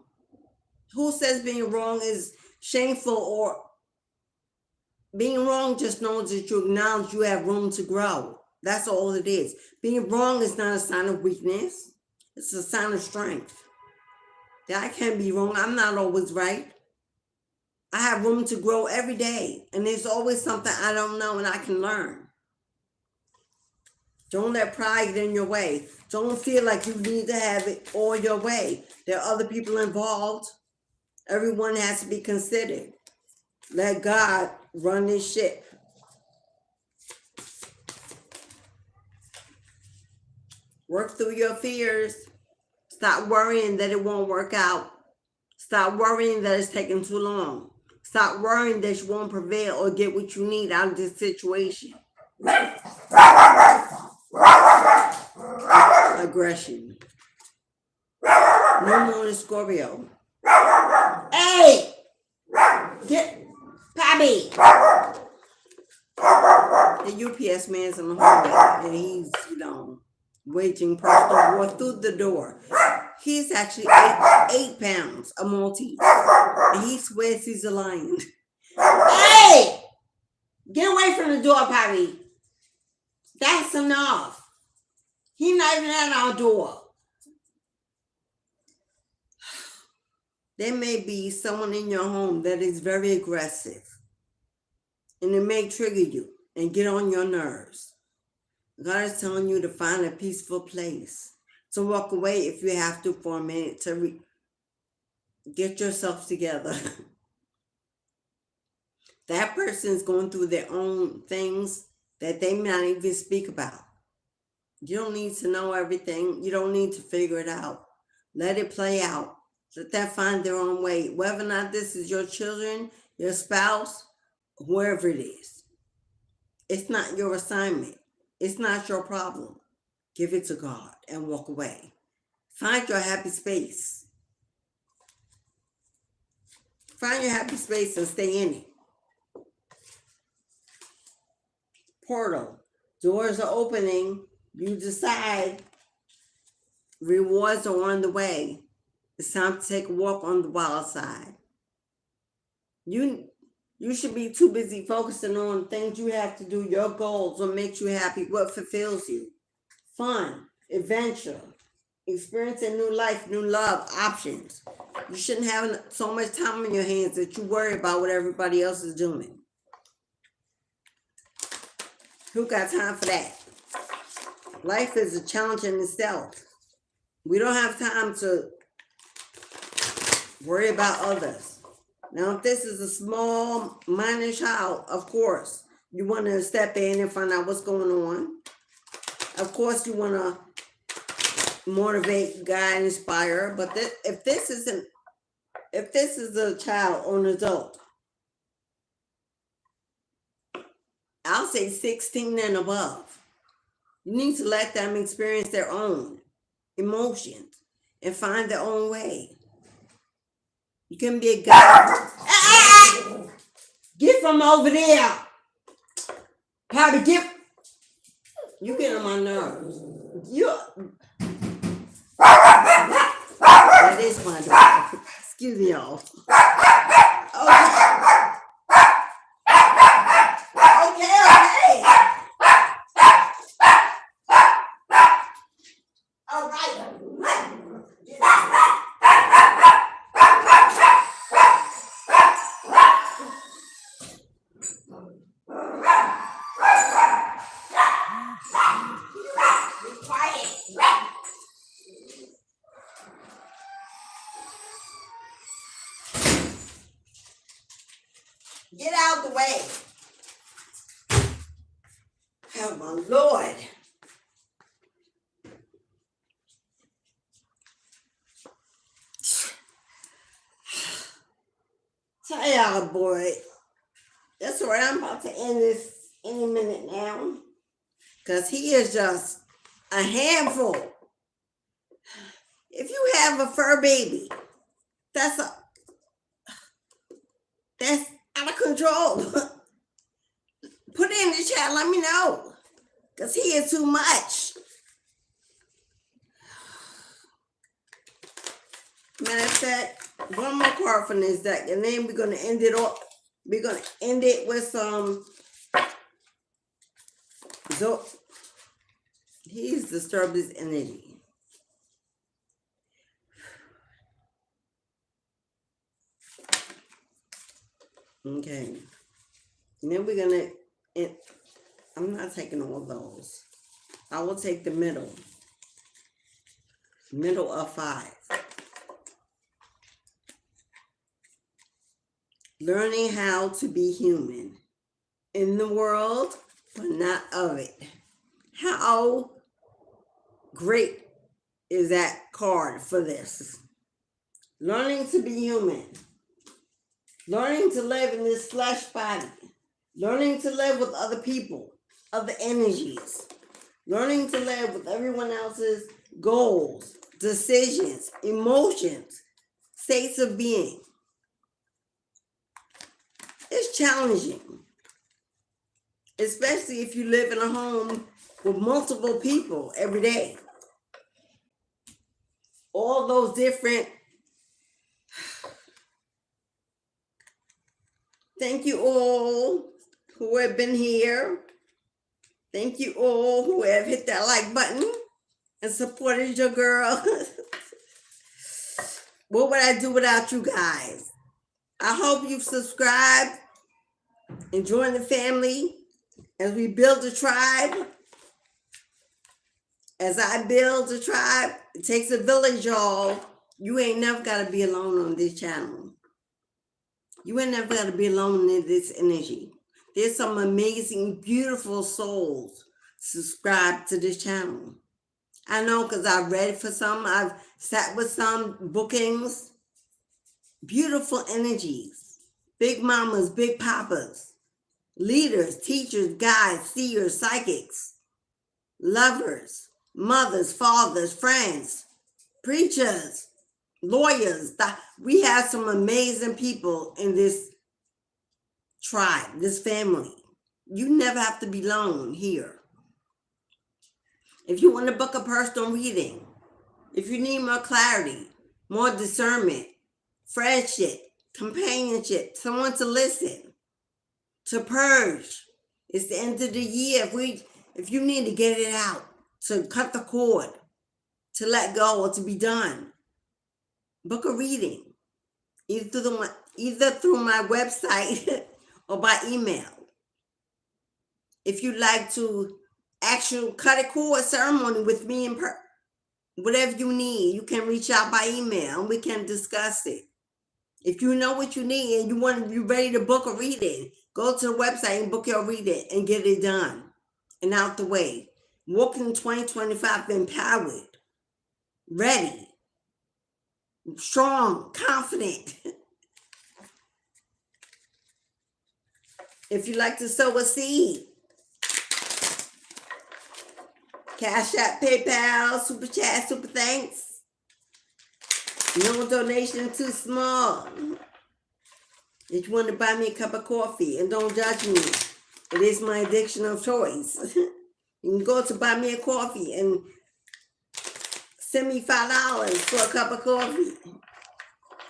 Who says being wrong is shameful or being wrong just knows that you acknowledge you have room to grow. That's all it is. Being wrong is not a sign of weakness. It's a sign of strength. That I can't be wrong. I'm not always right. I have room to grow every day. And there's always something I don't know and I can learn. Don't let pride get in your way. Don't feel like you need to have it all your way. There are other people involved. Everyone has to be considered. Let God run this ship. Work through your fears. Stop worrying that it won't work out. Stop worrying that it's taking too long. Stop worrying that you won't prevail or get what you need out of this situation. Aggression. New moon is Scorpio. Hey! Get Poppy! The UPS man's in the hallway and he's, waging personal war through the door. He's actually 8 pounds, a Maltese. And he swears he's a lion. Hey! Get away from the door, Poppy. That's enough. He's not even at our door. There may be someone in your home that is very aggressive. And it may trigger you and get on your nerves. God is telling you to find a peaceful place. To walk away if you have to for a minute to get yourself together. That person is going through their own things that they may not even speak about. You don't need to know everything. You don't need to figure it out. Let it play out. Let them find their own way. Whether or not this is your children, your spouse, whoever it is. It's not your assignment. It's not your problem. Give it to God and walk away. Find your happy space. Find your happy space and stay in it. Portal. Doors are opening. You decide rewards are on the way. It's time to take a walk on the wild side. You should be too busy focusing on things you have to do, your goals, what makes you happy, what fulfills you. Fun, adventure, experiencing new life, new love, options. You shouldn't have so much time on your hands that you worry about what everybody else is doing. Who got time for that? Life is a challenge in itself. We don't have time to worry about others. Now, if this is a small, minor child, of course, you want to step in and find out what's going on. Of course, you want to motivate, guide, inspire. But if this is a child or an adult, I'll say 16 and above. You need to let them experience their own emotions and find their own way. You can be a guy. Get from over there. How to get? You get on my nerves. That is my dog. Excuse me, y'all. Okay. All right. Get out the way. Oh, my Lord. Tell y'all, boy. That's all right. I'm about to end this any minute now. Because he is just a handful. If you have a fur baby, that's out of control. Put it in the chat. Let me know. Because he is too much. Matter of fact, one more card from this deck. And then we're going to end it off. We're going to end it with some... He's disturbed his energy. Okay. And then we're going to... I'm not taking all those. I will take the middle. Middle of 5. Learning how to be human. In the world, but not of it. How great is that card for this? Learning to be human. Learning to live in this flesh body. Learning to live with other people, other energies. Learning to live with everyone else's goals, decisions, emotions, states of being. It's challenging, especially if you live in a home with multiple people every day. All those different. Thank you all who have been here. Thank you all who have hit that like button and supported your girl. What would I do without you guys? I hope you've subscribed and joined the family as we build a tribe. As I build a tribe, it takes a village, y'all. You ain't never got to be alone on this channel. You ain't never got to be alone in this energy. There's some amazing, beautiful souls subscribe to this channel. I know because I've read for some. I've sat with some bookings. Beautiful energies. Big mamas, big papas. Leaders, teachers, guides, seers, psychics. Lovers, mothers, fathers, friends, preachers, lawyers. We have some amazing people in this tribe, this family. You never have to be alone here. If you want to book a personal reading, if you need more clarity, more discernment, friendship, companionship, someone to listen, to purge. It's the end of the year. If you need to get it out, to cut the cord, to let go or to be done, book a reading, either through my website or by email. If you'd like to actual cut a cord ceremony with me in whatever you need, you can reach out by email and we can discuss it. If you know what you need and you're ready to book a reading, go to the website and book your reading and get it done and out the way. Walking 2025 empowered, ready, strong, confident. If you'd like to sow a seed, Cashapp, PayPal, Super Chat, Super Thanks. No donation too small. If you want to buy me a cup of coffee, and don't judge me, it is my addiction of choice. You can go to buy me a coffee and send me $5 for a cup of coffee.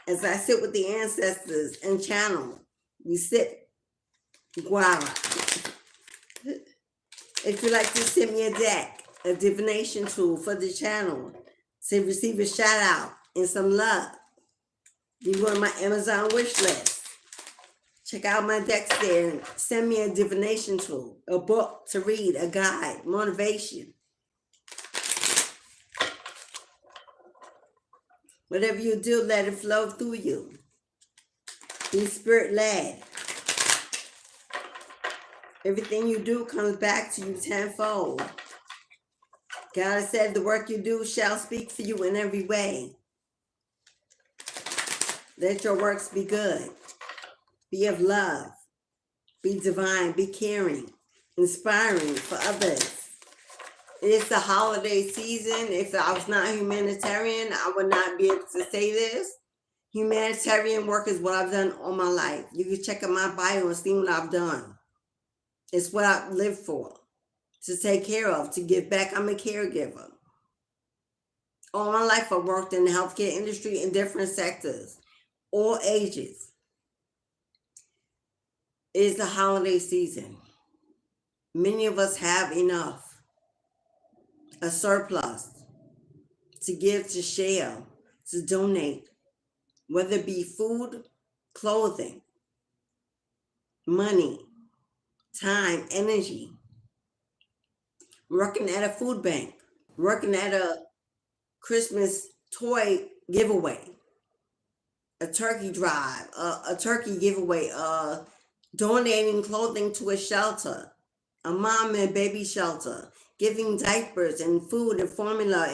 As I sit with the ancestors and channel, we sit guava. If you'd like to send me a deck, a divination tool for the channel to receive a shout out and some love, you go to my Amazon wish list. Check out my decks there and send me a divination tool, a book to read, a guide, motivation. Whatever you do, let it flow through you. Be spirit led. Everything you do comes back to you tenfold. God said the work you do shall speak for you in every way. Let your works be good. Be of love. Be divine. Be caring. Inspiring for others. It's the holiday season. If I was not humanitarian, I would not be able to say this. Humanitarian work is what I've done all my life. You can check out my bio and see what I've done. It's what I live for. To take care of, to give back. I'm a caregiver. All my life I worked in the healthcare industry in different sectors, all ages. It is the holiday season. Many of us have enough, a surplus to give, to share, to donate, whether it be food, clothing, money, time, energy. Working at a food bank, working at a Christmas toy giveaway, a turkey drive, a turkey giveaway, donating clothing to a shelter, a mom and baby shelter, giving diapers and food and formula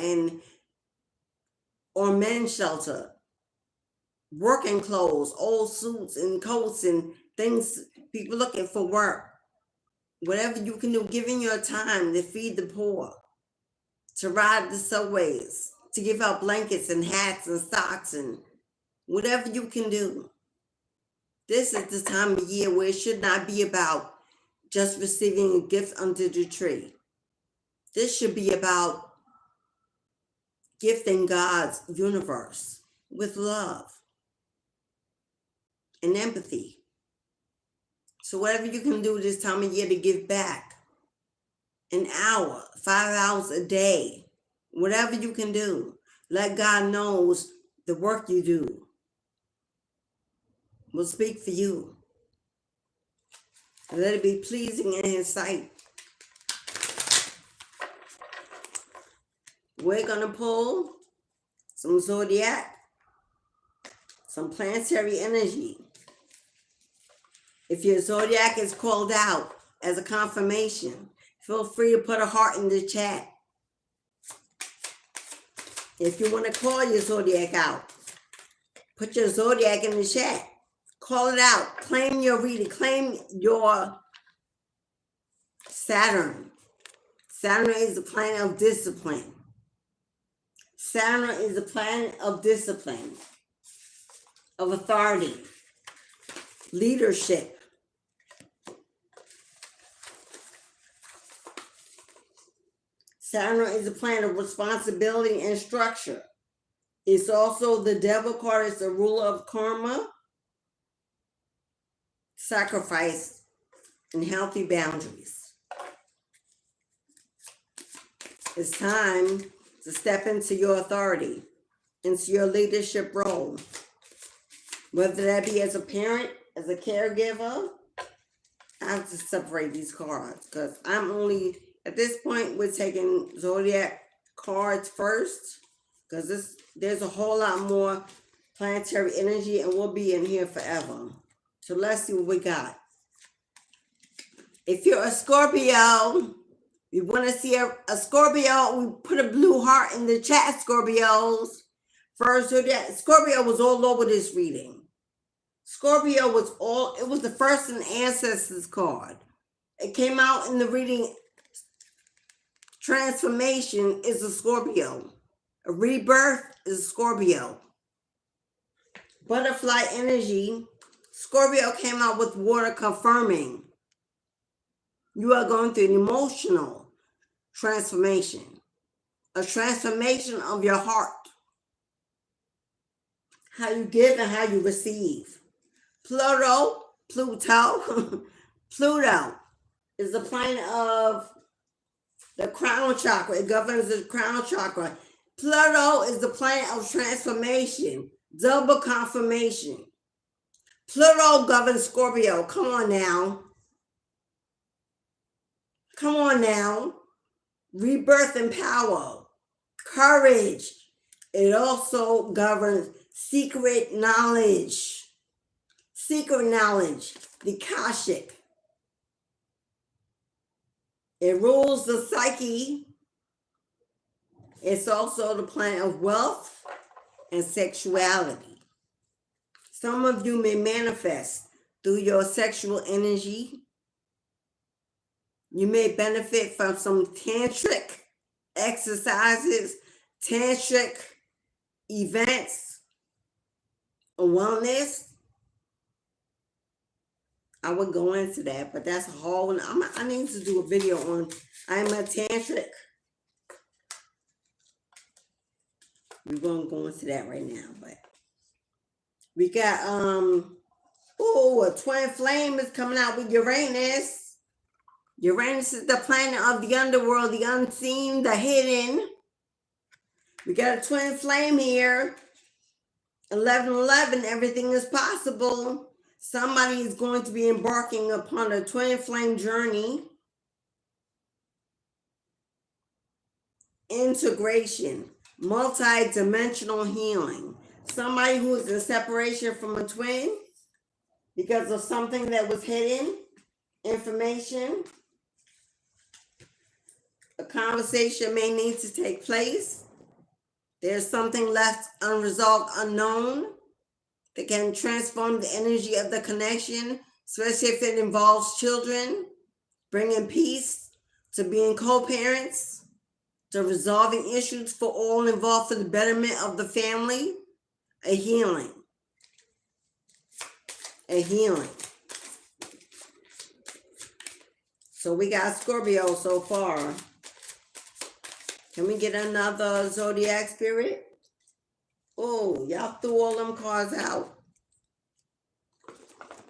or men's shelter, working clothes, old suits and coats and things, people looking for work. Whatever you can do, giving your time to feed the poor, to ride the subways, to give out blankets and hats and socks and whatever you can do. This is the time of year where it should not be about just receiving a gift under the tree. This should be about gifting God's universe with love and empathy. So whatever you can do this time of year to give back, an hour, 5 hours a day, whatever you can do, let God knows the work you do will speak for you. Let it be pleasing in His sight. We're going to pull some zodiac, some planetary energy. If your zodiac is called out as a confirmation, feel free to put a heart in the chat. If you want to call your zodiac out, put your zodiac in the chat. Call it out. Claim your reading. Claim your Saturn. Saturn is the planet of discipline. Saturn is the planet of discipline, of authority, leadership. Saturn is a planet of responsibility and structure. It's also the devil card. It's the ruler of karma, sacrifice, and healthy boundaries. It's time to step into your authority, into your leadership role, whether that be as a parent, as a caregiver. I have to separate these cards because I'm only, at this point, we're taking zodiac cards first because there's a whole lot more planetary energy and we'll be in here forever. So let's see what we got. If you're a Scorpio, you want to see a Scorpio, we put a blue heart in the chat, Scorpios. First, Scorpio was all over this reading. Scorpio was it was the first in Ancestors card. It came out in the reading. Transformation is a Scorpio. A rebirth is a Scorpio. Butterfly energy. Scorpio came out with water confirming. You are going through an emotional transformation. A transformation of your heart. How you give and how you receive. Pluto is the planet of the crown chakra. It governs the crown chakra. Pluto is the planet of transformation, double confirmation. Pluto governs Scorpio. Come on now. Come on now. Rebirth and power. Courage. It also governs secret knowledge. Secret knowledge. The Cashapp. It rules the psyche. It's also the planet of wealth and sexuality. Some of you may manifest through your sexual energy. You may benefit from some tantric exercises, tantric events, wellness. I would go into that, but that's a whole. I need to do a video on. I'm a tantric. We're gonna go into that right now, but we got a twin flame is coming out with Uranus. Uranus is the planet of the underworld, the unseen, the hidden. We got a twin flame here. 1111, everything is possible. Somebody is going to be embarking upon a twin flame journey. Integration, multi-dimensional healing. Somebody who is in separation from a twin because of something that was hidden, information. A conversation may need to take place. There's something left unresolved, unknown, that can transform the energy of the connection, especially if it involves children, bringing peace to being co-parents, to resolving issues for all involved for the betterment of the family, a healing. A healing. So we got Scorpio so far. Can we get another zodiac spirit? Oh, y'all threw all them cards out.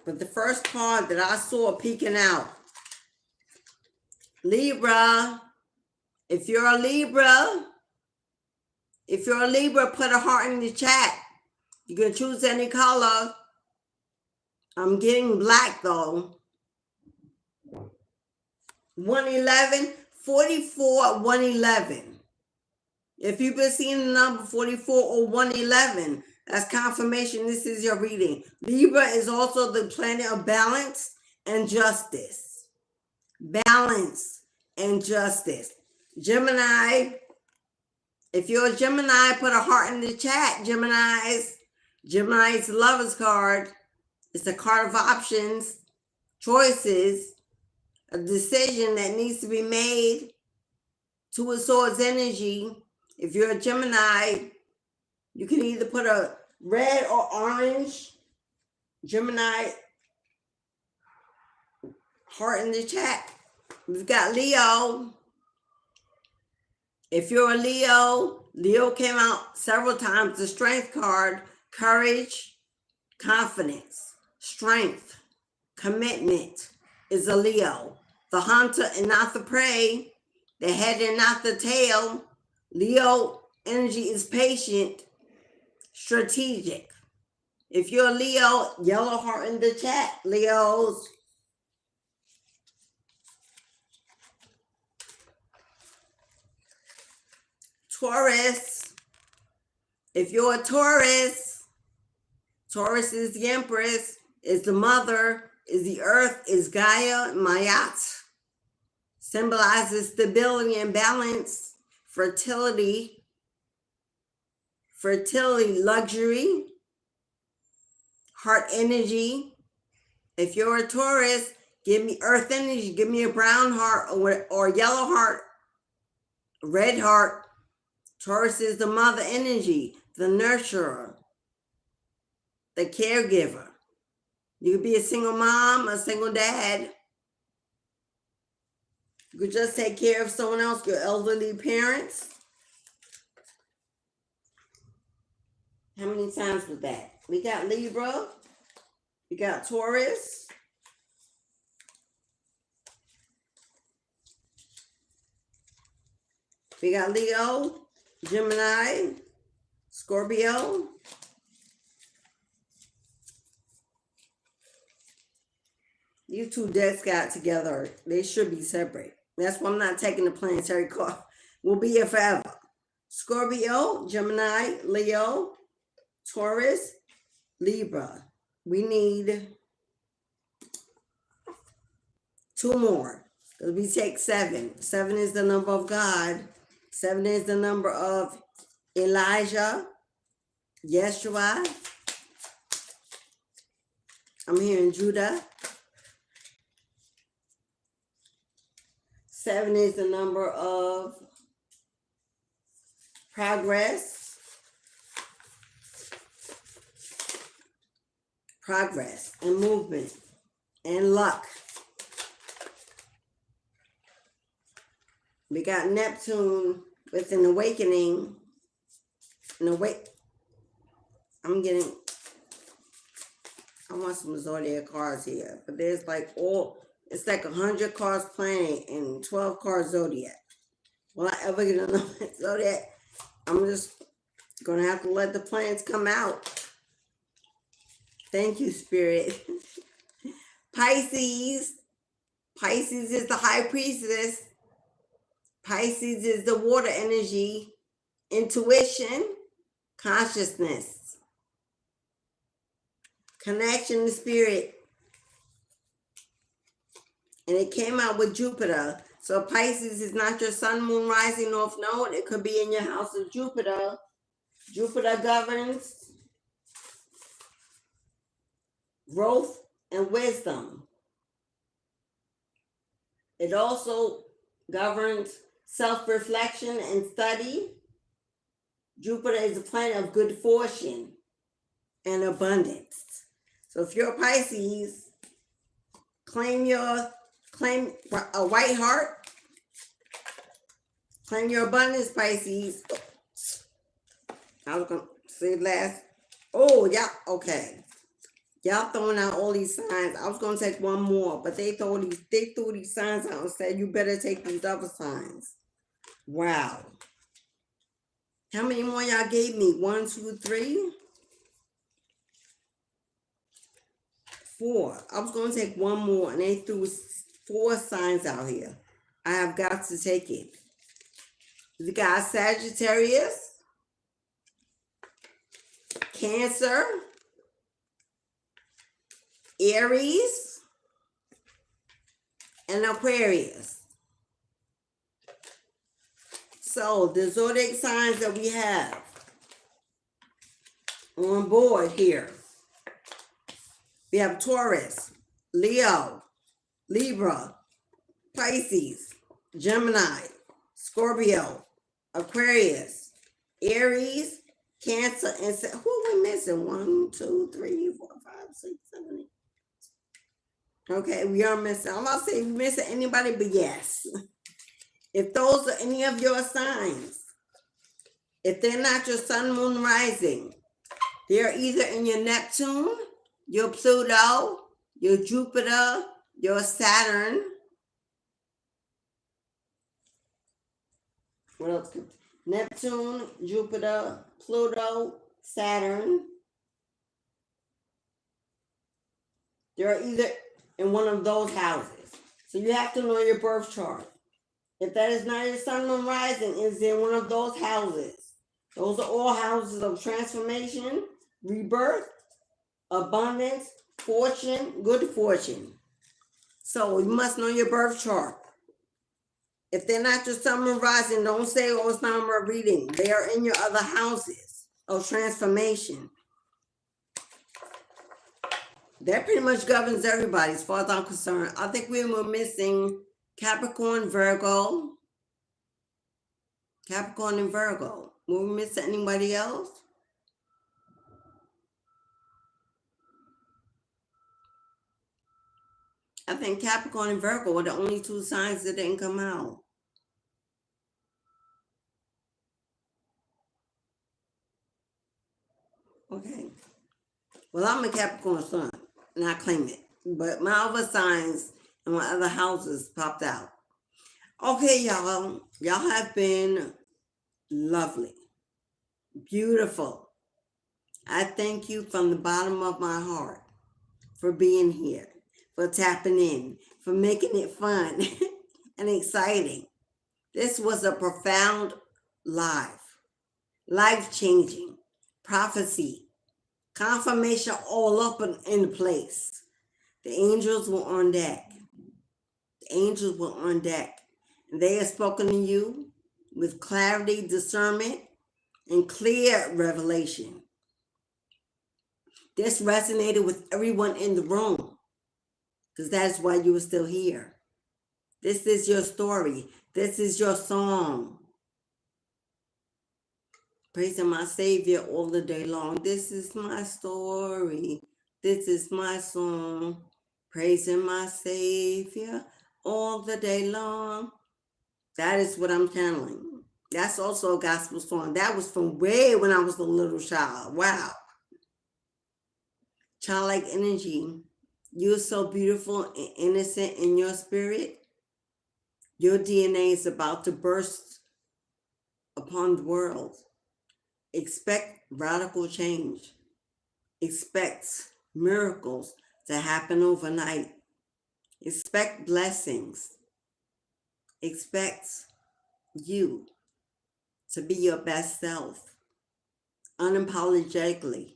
But the first card that I saw peeking out, Libra. If you're a Libra, put a heart in the chat. You can choose any color. I'm getting black though. 111, 44, 111. If you've been seeing the number 44 or 111, that's confirmation this is your reading. Libra is also the planet of balance and justice. Balance and justice. Gemini, if you're a Gemini, put a heart in the chat. Gemini's Lover's card. It's a card of options, choices, a decision that needs to be made. Two of Swords energy. If you're a Gemini, you can either put a red or orange Gemini heart in the chat. We've got Leo. If you're a Leo came out several times. The Strength card, courage, confidence, strength, commitment is a Leo. The hunter and not the prey, the head and not the tail. Leo energy is patient, strategic. If you're a Leo, yellow heart in the chat, Leos. Taurus. If you're a Taurus, Taurus is the Empress, is the mother, is the earth, is Gaia, Mayat. Symbolizes stability and balance, fertility, luxury, heart energy. If you're a Taurus, give me earth energy, give me a brown heart or yellow heart, red heart. Taurus is the mother energy, the nurturer, the caregiver. You could be a single mom, a single dad. You could just take care of someone else, your elderly parents. How many times was that? We got Libra. We got Taurus. We got Leo, Gemini, Scorpio. You two deaths got together. They should be separate. That's why I'm not taking the planetary card. We'll be here forever. Scorpio, Gemini, Leo, Taurus, Libra. We need 2 more. Because we take 7. 7 is the number of God. 7 is the number of Elijah, Yeshua. I'm here in Judah. 7 is the number of progress, and movement, and luck. We got Neptune with an awakening. I want some zodiac cards here, but there's like it's like 100 cards planet and 12 cards zodiac. Will I ever get enough zodiac? I'm just gonna have to let the planets come out. Thank you, Spirit. Pisces. Pisces is the high priestess. Pisces is the water energy, intuition, consciousness, connection to spirit. And it came out with Jupiter. So Pisces is not your sun, moon, rising, north node. It could be in your house of Jupiter. Jupiter governs growth and wisdom. It also governs self-reflection and study. Jupiter is a planet of good fortune and abundance. So if you're a Pisces, claim a white heart, claim your abundance, Pisces. I was gonna say last. Oh, yeah, okay. Y'all throwing out all these signs. I was gonna take one more, but they threw these signs out and said you better take these other signs. Wow. How many more y'all gave me? 1, 2, 3, 4. I was gonna take one more, and they threw 4 signs out here. I have got to take it. You got Sagittarius, Cancer, Aries, and Aquarius. So the zodiac signs that we have on board here. We have Taurus, Leo, Libra, Pisces, Gemini, Scorpio, Aquarius, Aries, Cancer, and who are we missing? 1, 2, 3, 4, 5, 6, 7, 8. Okay, we are missing. I'm not saying we're missing anybody, but yes. If those are any of your signs, if they're not your sun, moon, rising, they're either in your Neptune, your Pluto, your Jupiter, your Saturn. What else? Neptune, Jupiter, Pluto, Saturn. They're either in one of those houses. So you have to know your birth chart. If that is not your sun, moon, rising, is in one of those houses. Those are all houses of transformation, rebirth, abundance, fortune, good fortune. So you must know your birth chart. If they're not your sun, moon, rising, don't say, oh, it's not my reading. They are in your other houses of transformation. That pretty much governs everybody as far as I'm concerned. I think we were missing Capricorn, Virgo. Capricorn and Virgo. Were we missing anybody else? I think Capricorn and Virgo were the only 2 signs that didn't come out. Okay. Well, I'm a Capricorn sun, and I claim it. But my other signs and my other houses popped out. Okay, y'all. Y'all have been lovely, beautiful. I thank you from the bottom of my heart for being here, for tapping in, for making it fun and exciting. This was a profound life-changing prophecy, confirmation all up in place. The angels were on deck. The angels were on deck. And they have spoken to you with clarity, discernment, and clear revelation. This resonated with everyone in the room because that's why you were still here. This is your story. This is your song. Praising my Savior all the day long. This is my story. This is my song. Praising my Savior all the day long. That is what I'm channeling. That's also a gospel song. That was from way when I was a little child. Wow. Childlike energy. You're so beautiful and innocent in your spirit. Your DNA is about to burst upon the world. Expect radical change. Expect miracles to happen overnight. Expect blessings. Expect you to be your best self. Unapologetically.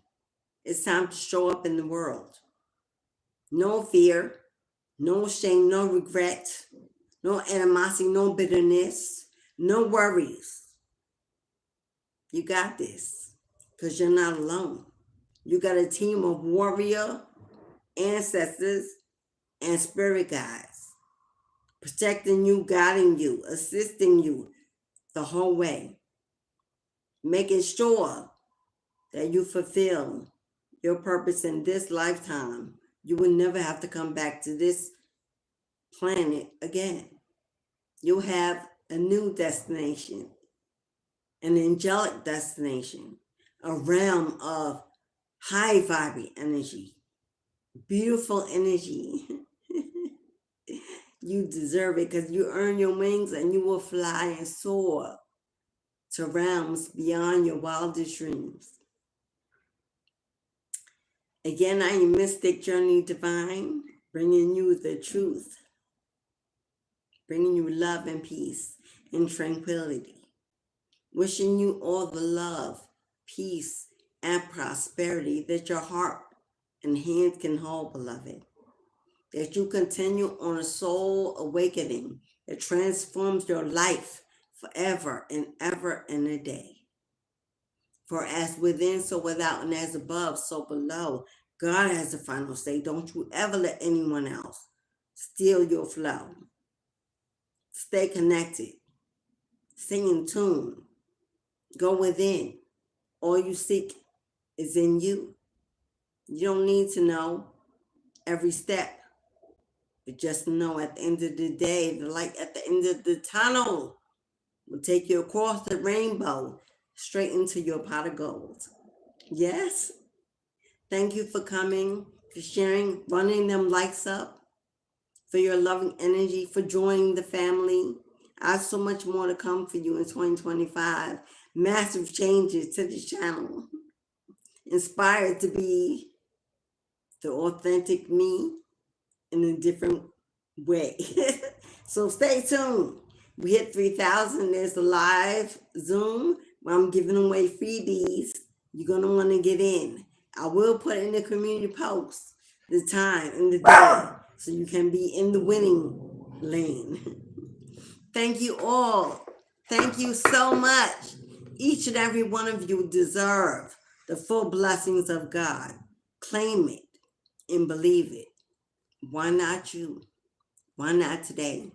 It's time to show up in the world. No fear, no shame, no regret, no animosity, no bitterness, no worries. You got this because you're not alone. You got a team of warrior ancestors and spirit guides. protecting you, guiding you, assisting you the whole way, making sure that you fulfill your purpose in this lifetime. You will never have to come back to this planet again. You'll have a new destination, an angelic destination, a realm of high vibrant energy, beautiful energy. You deserve it because you earn your wings and you will fly and soar to realms beyond your wildest dreams. Again, I am Mystic Journey Divine, bringing you the truth, bringing you love and peace and tranquility. Wishing you all the love, peace, and prosperity that your heart and hand can hold, beloved. That you continue on a soul awakening that transforms your life forever and ever and a day. For as within, so without, and as above, so below. God has the final say. Don't you ever let anyone else steal your flow. Stay connected. Stay in tune. Go within. All you seek is in you. You don't need to know every step, but just know at the end of the day, the light at the end of the tunnel will take you across the rainbow straight into your pot of gold. Yes? Thank you for coming, for sharing, running them lights up, for your loving energy, for joining the family. I have so much more to come for you in 2025. Massive changes to the channel. Inspired to be the authentic me in a different way. So stay tuned. We hit 3,000. There's a live Zoom where I'm giving away freebies. You're going to want to get in. I will put in the community post the time and the day so you can be in the winning lane. Thank you all. Thank you so much. Each and every one of you deserve the full blessings of God. Claim it and believe it. Why not you? Why not today?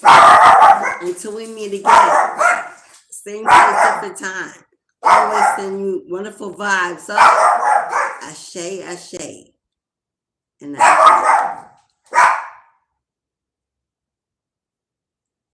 Until we meet again, same place, different time. Always send you wonderful vibes up. Ashe, ashe. And I